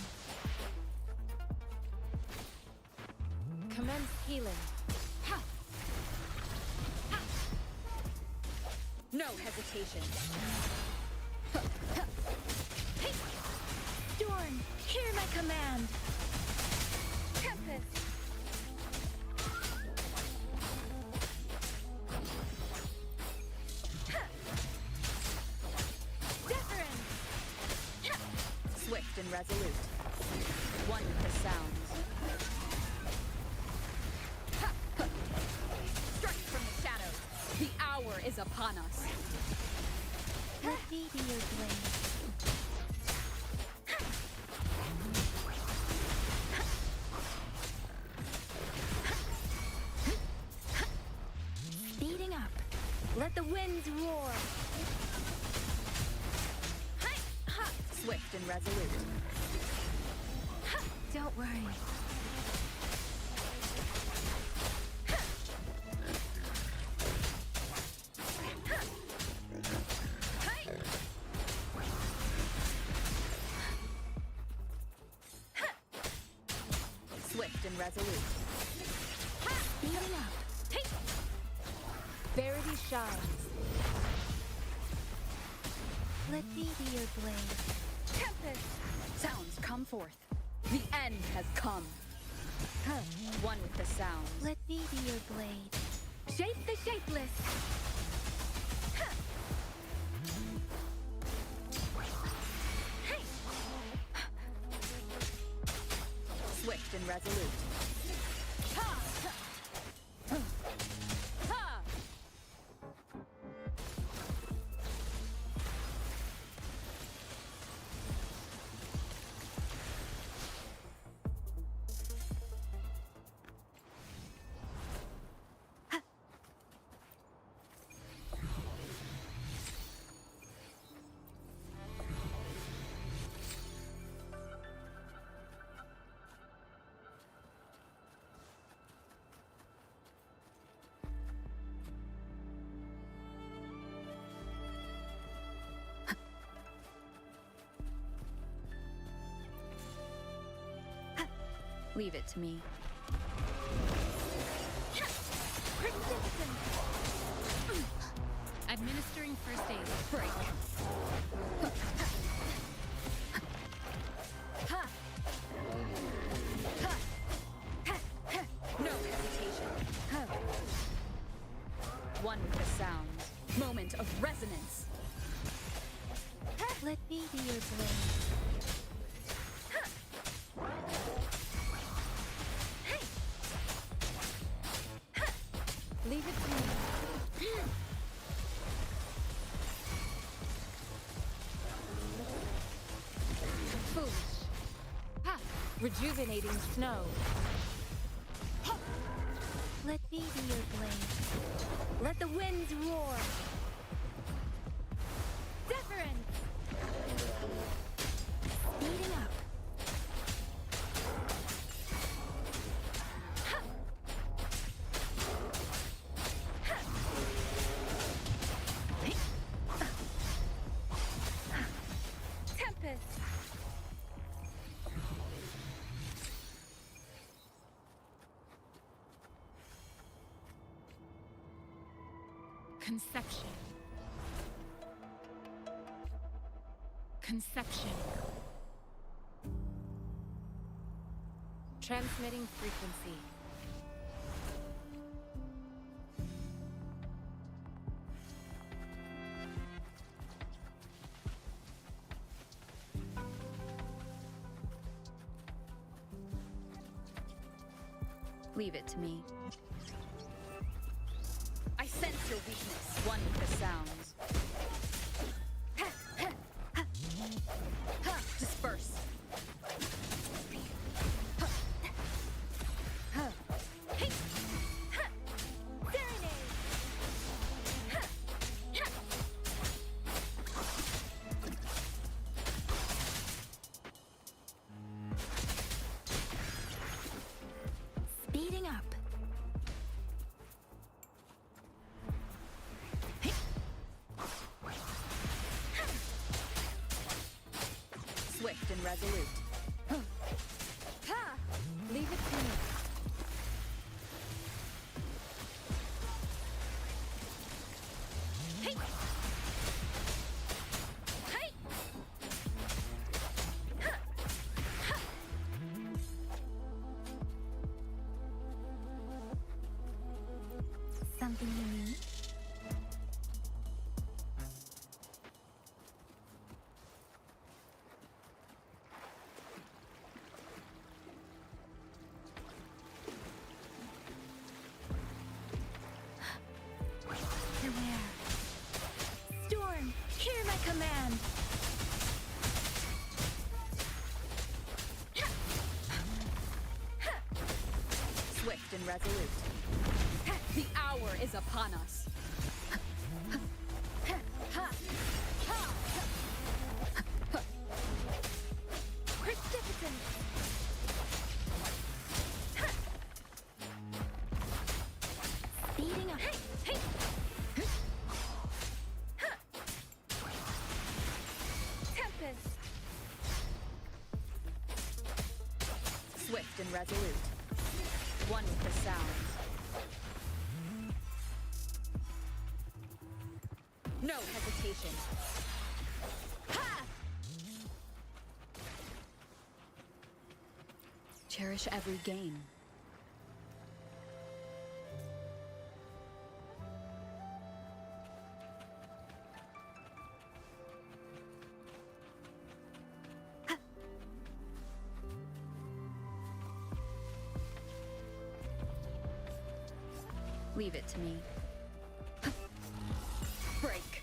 Commence healing. Ha! Ha! No hesitation. Hey! Storm, hear my command. Tempest. Swift and resolute. One with the sounds. Ha! Ha! Strike from the shadows. The hour is upon us. Let me be your blade. Speeding up. Let the winds roar. Swift and resolute. Don't worry. Swift and resolute. Speeding up. Verity shines. Let me be your blade. Tempest! Sounds come forth. The end has come. One with the sounds. Let me be your blade. Shape the shapeless. Hey! Swift and resolute. Ha! Ha! Ha! Leave it to me. Administering first aid. Break. Ha! Ha! Ha! No hesitation. Ha! One with the sounds. Moment of resonance. Let me be your blade. Leave it to me. Foolish. Ha! Rejuvenating snow. Let me be your blade. Let the winds roar. Deference. Speeding up. Tempest. Conception. Conception. Transmitting frequency. Leave it to me. I sense your weakness. One with the sounds. Disperse. Speeding up. Swift and resolute. Ha! Leave it to me. Hey! Hey! Something you need? Beware. Storm, hear my command. Swift and resolute. The hour is upon us. Precipitant. Speeding up. Hey! Tempest. Swift and resolute. One with the sound. No hesitation. Ha! Cherish every gain. Leave it to me. Break.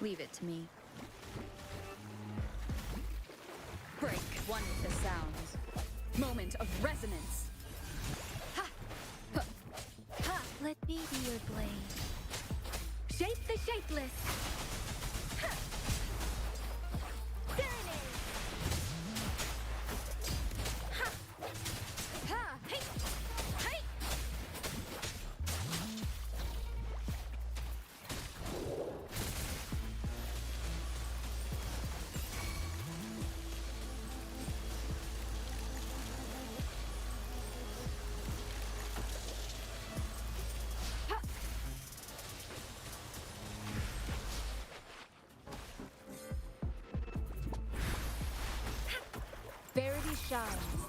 Leave it to me. Break. One with the sounds. Moment of resonance. Ha! Ha! Ha! Let me be your blade. Shape the shapeless. Ha! Serenade. Ha! Ha! Hey! Hey! Verity shines.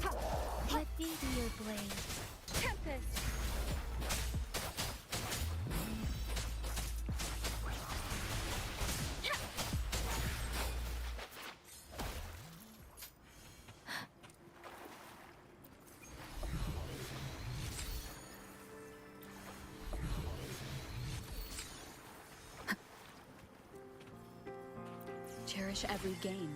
Ha! Let me be your blade. Tempest. Cherish every gain.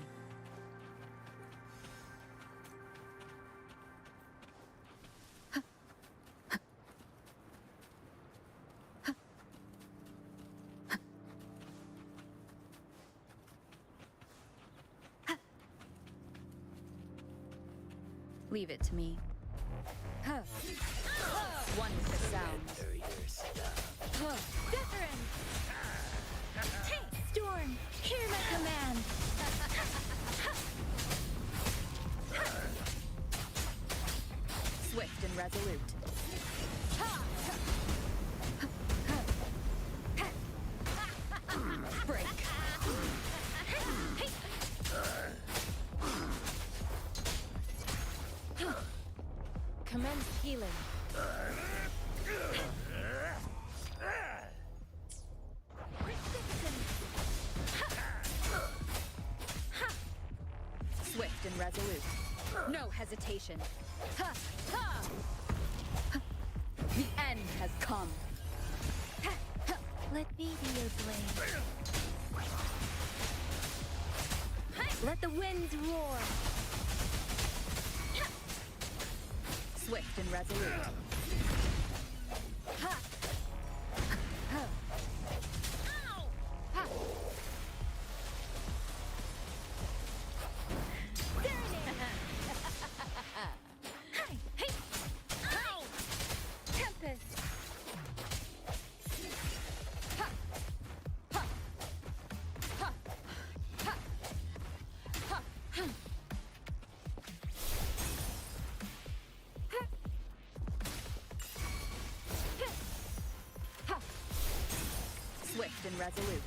Leave it to me. Huh. One with the sound. Wuthering! Hey, Storm! Hear my command! Swift and resolute. Break. Commence healing. Swift and resolute. No hesitation. Ha! Ha! The end has come. Let me be your blade. Let the winds roar. Swift and resolute. Ha! Ha! Ha! Tempest! Swift and resolute.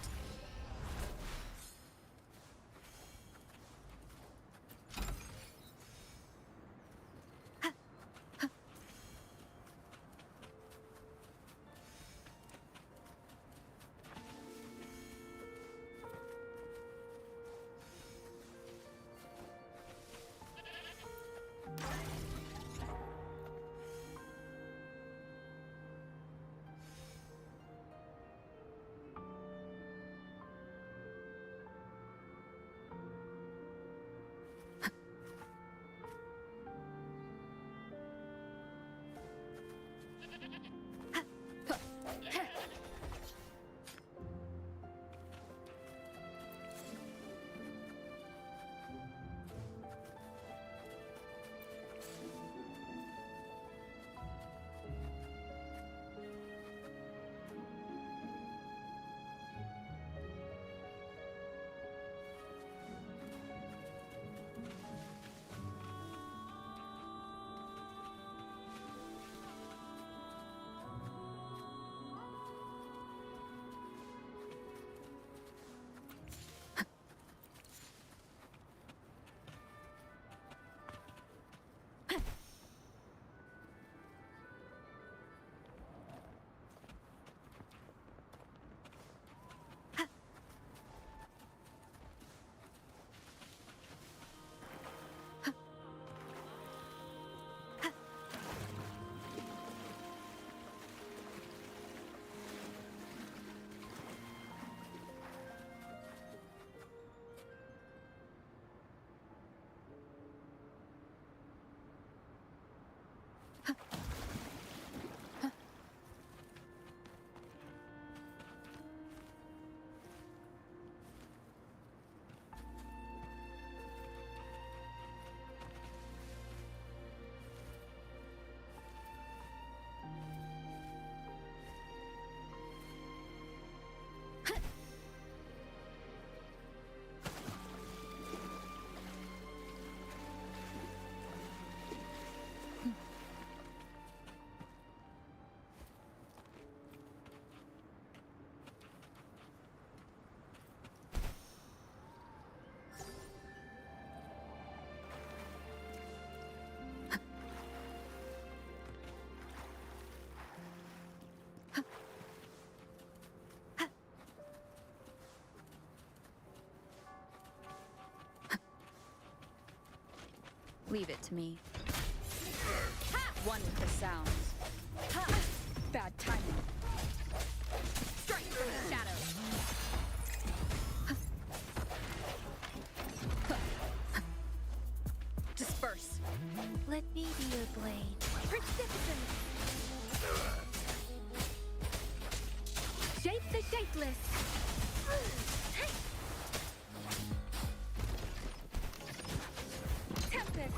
Leave it to me. One with the sounds. Bad timing. Strike from the shadows. Disperse. Let me be your blade. Precipitant! Shape the shapeless! Tempest!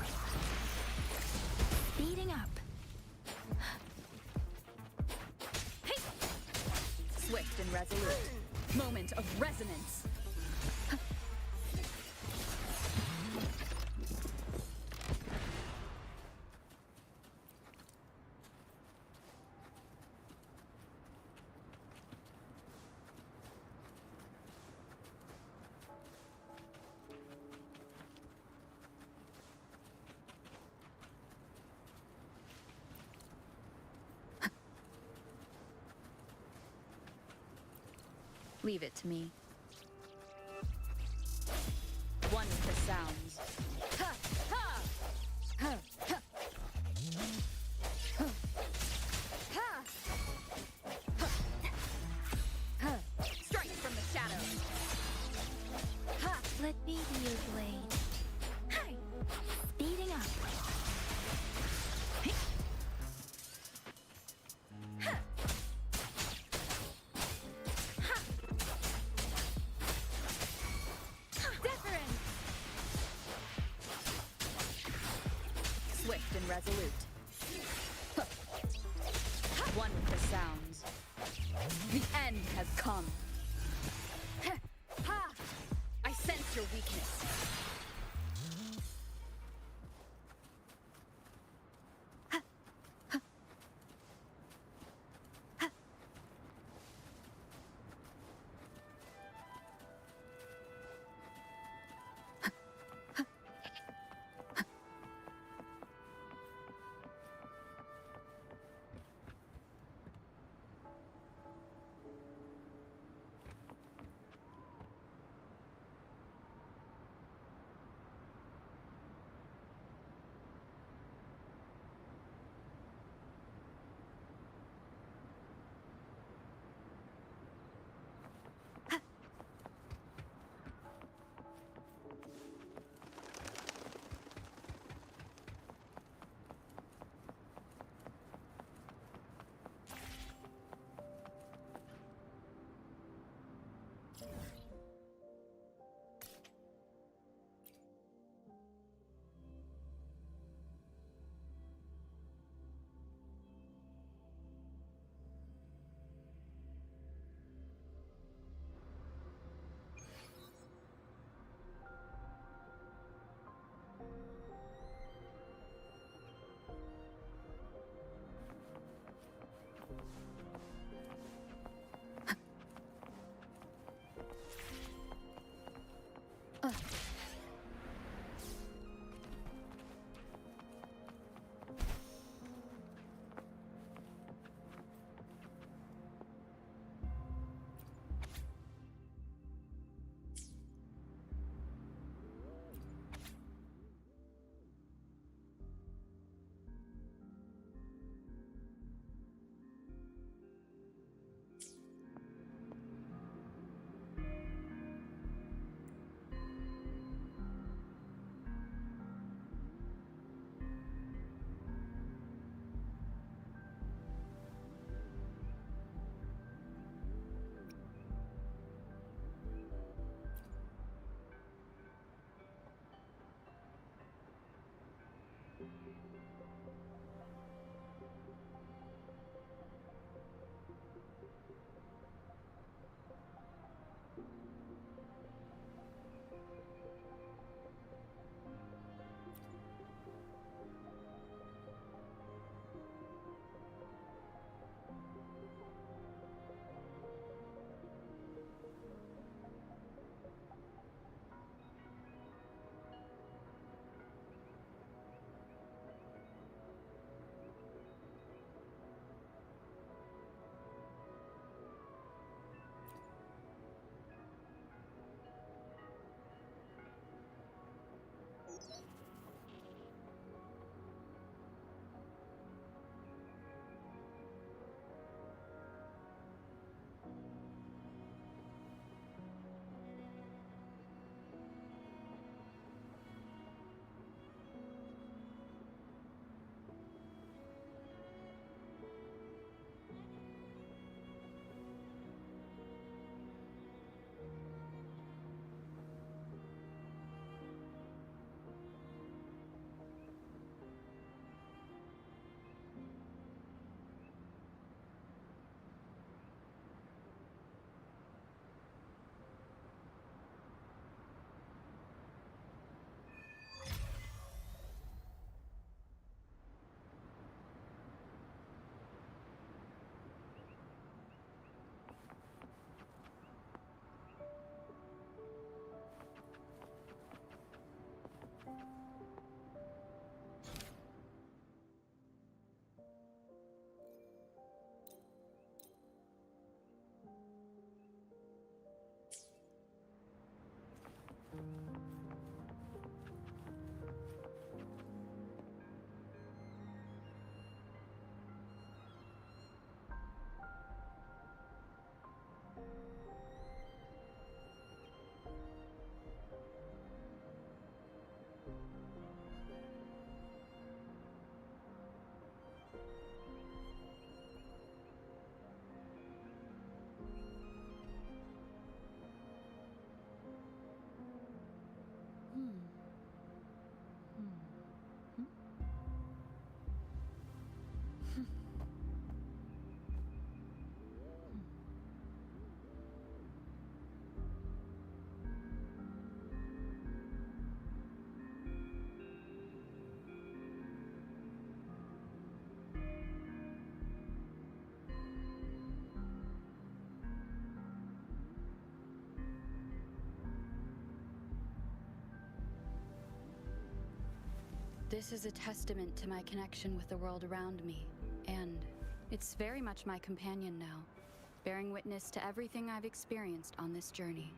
resolute. Moment of resonance. Leave it to me. One with the sounds. Ha! Ha! Ha! Ha! Ha! Ha! Ha! Strike from the shadows. Ha! Let me be your blade. Hi! Speeding up. Ha! Swift and resolute. One with the sounds. The end has come. Ha! I sense your weakness. This is a testament to my connection with the world around me, and it's very much my companion now, bearing witness to everything I've experienced on this journey.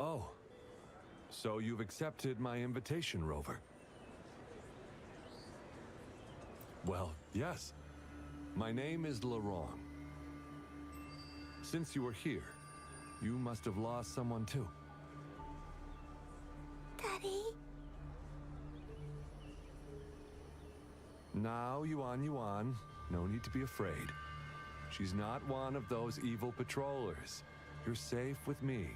Oh, so you've accepted my invitation, Rover. Well, yes. My name is Laurent. Since you are here, you must have lost someone too. Daddy? Now, Yuan, no need to be afraid. She's not one of those evil patrollers. You're safe with me.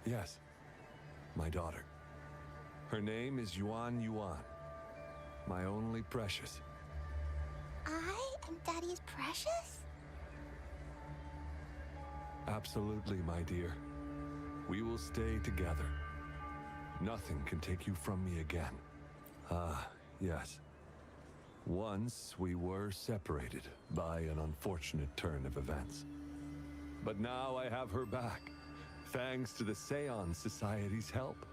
Yes, my daughter. Her name is Yuan Yuan. My only precious. I am Daddy's precious? Absolutely, my dear. We will stay together. Nothing can take you from me again. Ah, yes. Once we were separated by an unfortunate turn of events. But now I have her back, thanks to the Seance Society's help.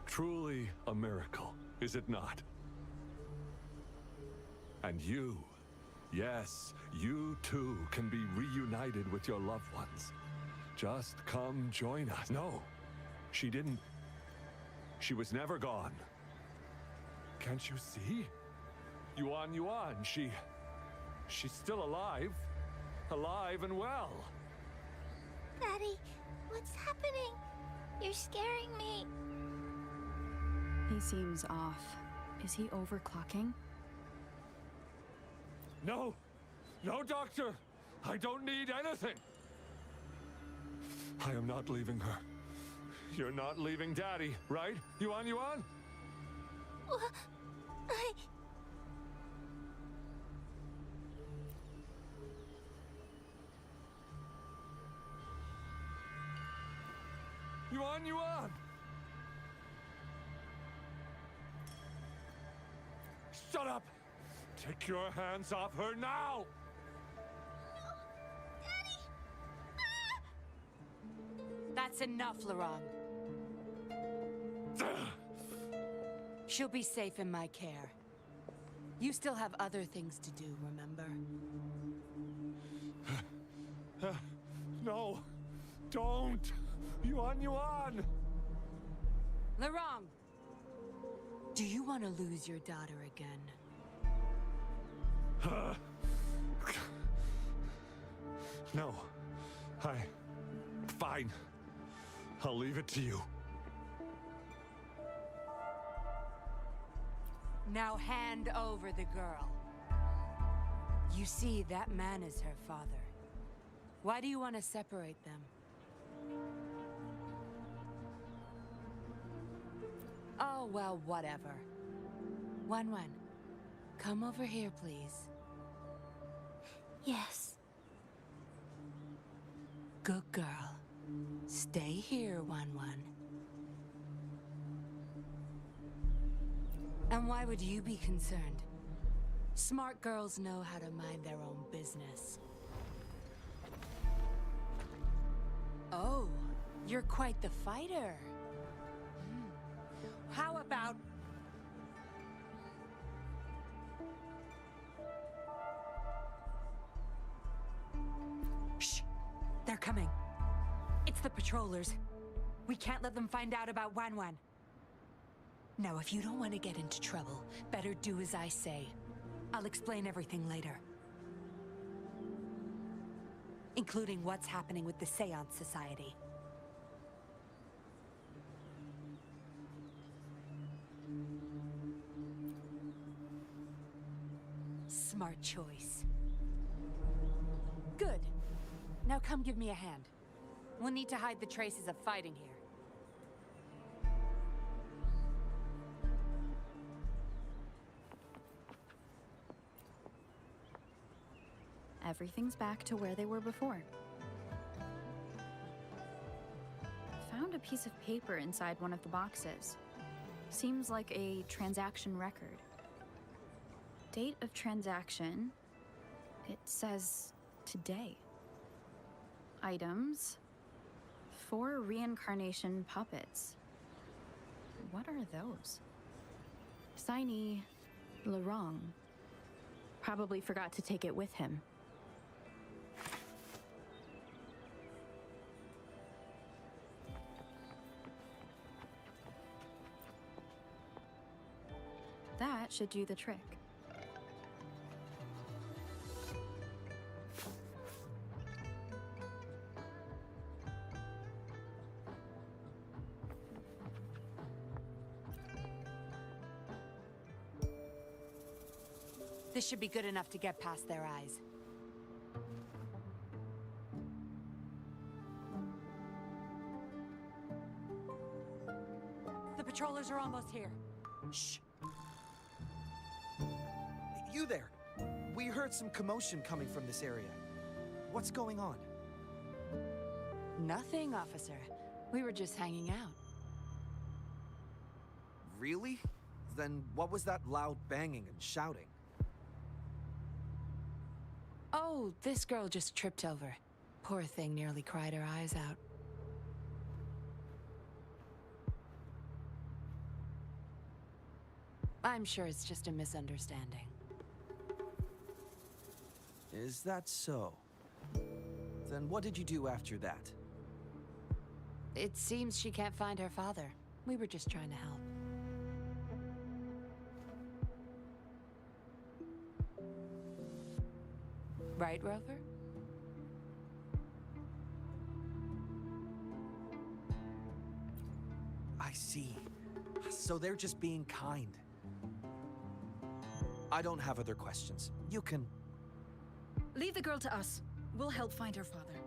Truly a miracle, is it not? And you, yes, you too can be reunited with your loved ones. Just come join us. No, she didn't. She was never gone. Can't you see? Yuan Yuan, she's still alive. Alive and well. Daddy, what's happening? You're scaring me. He seems off. Is he overclocking? No! No, Doctor! I don't need anything! I am not leaving her. You're not leaving Daddy, right? Yuan Yuan? Yuan Yuan! Shut up! Take your hands off her now! That's enough, Laurent. She'll be safe in my care. You still have other things to do, remember? No! Don't! Yuan Yuan! Laurent! Do you want to lose your daughter again? No. Fine. I'll leave it to you. Now hand over the girl. You see, that man is her father. Why do you want to separate them? Oh, well, whatever. Wan, come over here, please. Yes. Good girl. Stay here, Wan. And why would you be concerned? Smart girls know how to mind their own business. Oh, you're quite the fighter. How about... Shh! They're coming. It's the patrollers. We can't let them find out about Wan. Now, if you don't want to get into trouble, better do as I say. I'll explain everything later. Including what's happening with the Seance Society. Smart choice. Good. Now come give me a hand. We'll need to hide the traces of fighting here. Everything's back to where they were before. Found a piece of paper inside one of the boxes. Seems like a transaction record. Date of transaction. It says today. Items. 4 reincarnation puppets. What are those? Signee, Laurent. Probably forgot to take it with him. That should do the trick. This should be good enough to get past their eyes. patrollers are almost here. Shh. You there. We heard some commotion coming from this area. What's going on? Nothing, officer. We were just hanging out. Really? Then what was that loud banging and shouting? Oh, this girl just tripped over. Poor thing nearly cried her eyes out. I'm sure it's just a misunderstanding. Is that so? Then what did you do after that? It seems she can't find her father. We were just trying to help. Right, Rover? I see. So they're just being kind. I don't have other questions. You can... Leave the girl to us. We'll help find her father.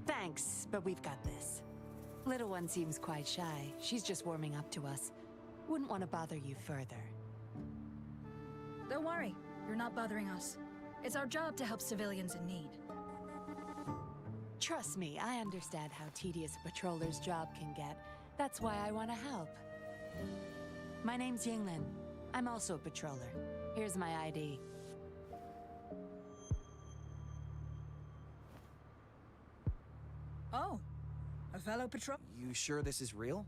Thanks, but we've got this. Little one seems quite shy. She's just warming up to us. Wouldn't want to bother you further. Don't worry. You're not bothering us. It's our job to help civilians in need. Trust me, I understand how tedious a patroller's job can get. That's why I want to help. My name's Yinglin. I'm also a patroller. Here's my ID. Oh, a fellow patrol? You sure this is real?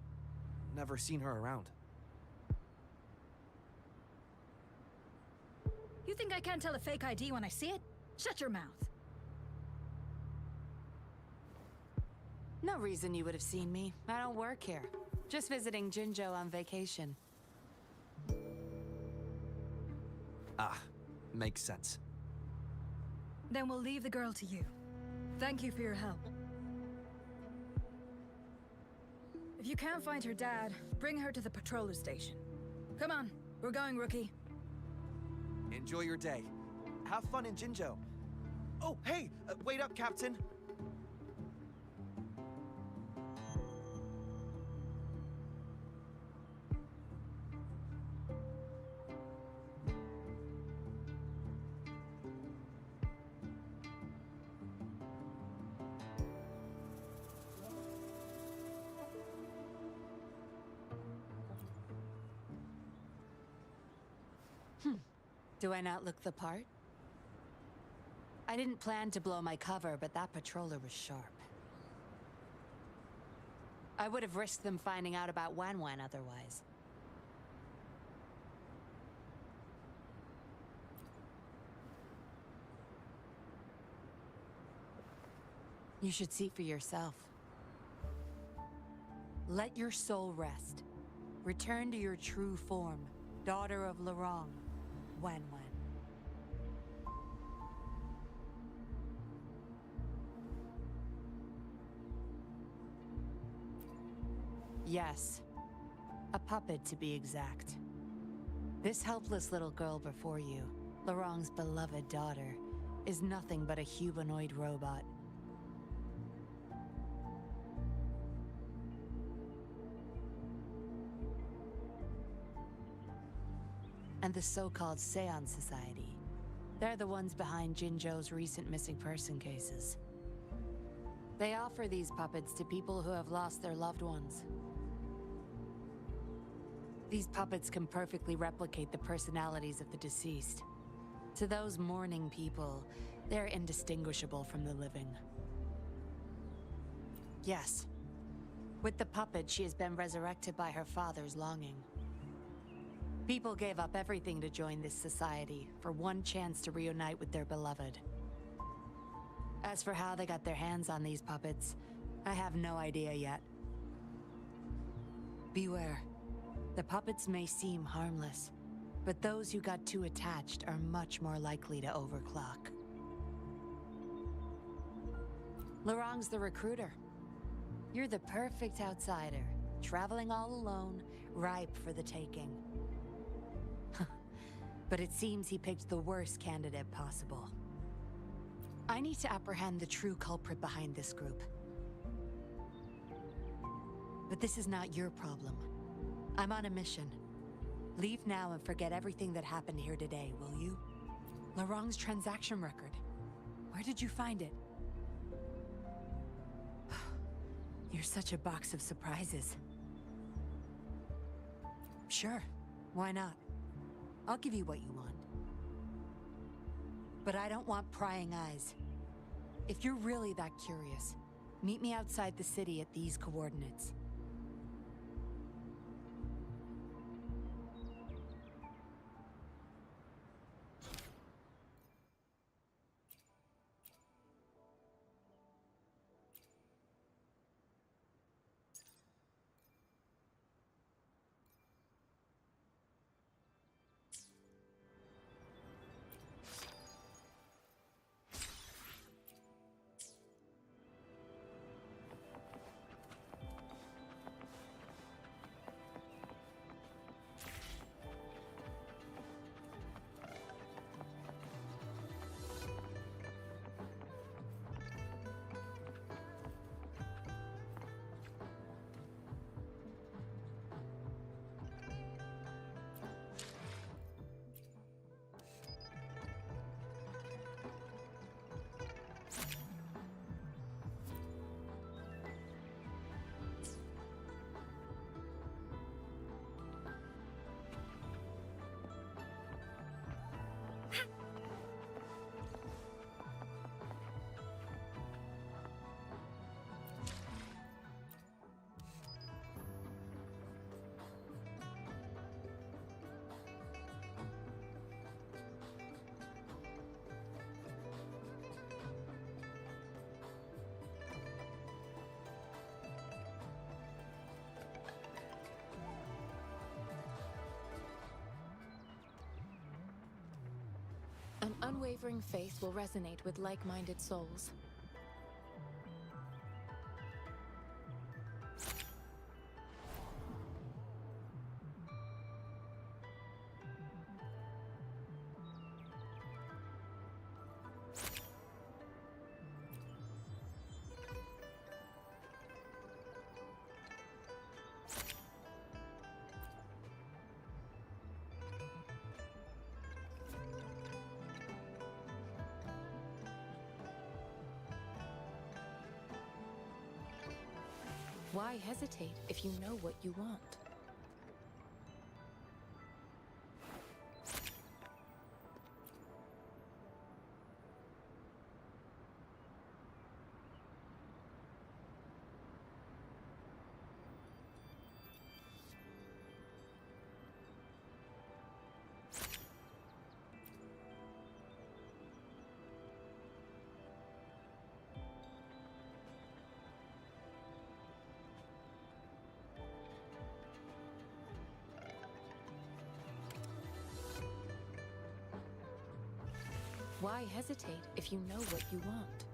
Never seen her around. You think I can't tell a fake ID when I see it? Shut your mouth. No reason you would have seen me. I don't work here. Just visiting Jinzhou on vacation. Ah, makes sense. Then we'll leave the girl to you. Thank you for your help. If you can't find her dad, bring her to the patroller station. Come on, we're going, rookie. Enjoy your day. Have fun in Jinzhou. Oh, hey! Wait up, Captain! Do I not look the part? I didn't plan to blow my cover, but that patroller was sharp. I would have risked them finding out about Wan otherwise. You should see for yourself. Let your soul rest. Return to your true form, daughter of Lorong, Wan. Yes. A puppet, to be exact. This helpless little girl before you, Lorong's beloved daughter, is nothing but a humanoid robot. And the so-called Seance Society. They're the ones behind Jinzhou's recent missing person cases. They offer these puppets to people who have lost their loved ones. These puppets can perfectly replicate the personalities of the deceased. To those mourning people, they're indistinguishable from the living. Yes. With the puppet, she has been resurrected by her father's longing. People gave up everything to join this society for one chance to reunite with their beloved. As for how they got their hands on these puppets, I have no idea yet. Beware. The puppets may seem harmless, but those who got too attached are much more likely to overclock. Lorong's the recruiter. You're the perfect outsider, traveling all alone, ripe for the taking. But it seems he picked the worst candidate possible. I need to apprehend the true culprit behind this group. But this is not your problem. I'm on a mission. Leave now and forget everything that happened here today, will you? Larong's transaction record. Where did you find it? You're such a box of surprises. Sure, why not? I'll give you what you want. But I don't want prying eyes. If you're really that curious, meet me outside the city at these coordinates. An unwavering faith will resonate with like-minded souls. Why hesitate if you know what you want? Why hesitate if you know what you want?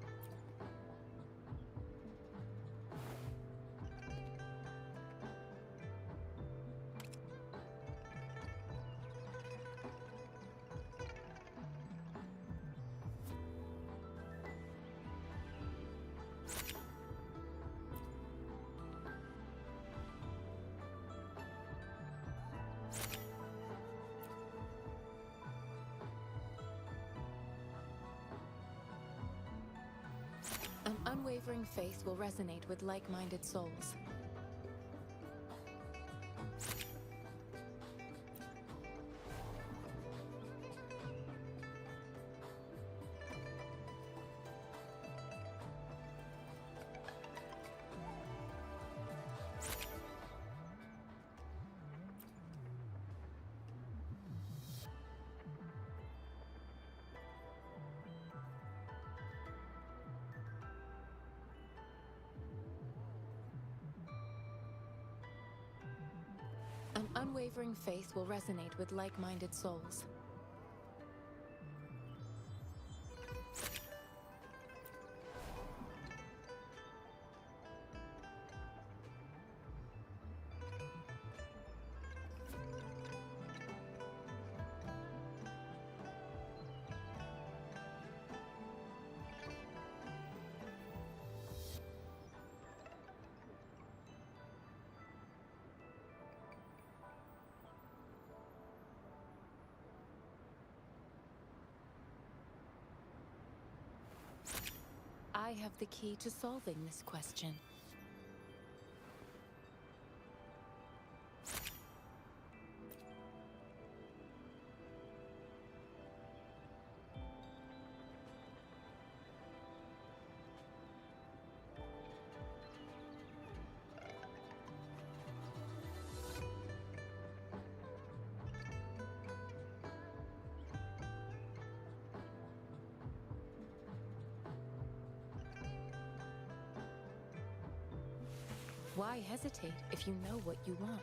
An unwavering faith will resonate with like-minded souls. An unwavering faith will resonate with like-minded souls. I have the key to solving this question. Why hesitate if you know what you want?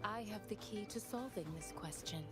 I have the key to solving this question.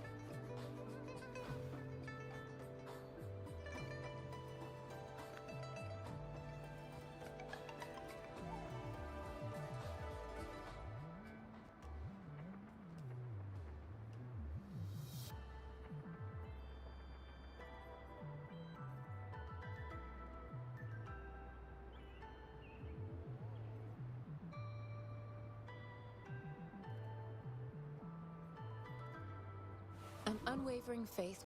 An unwavering faith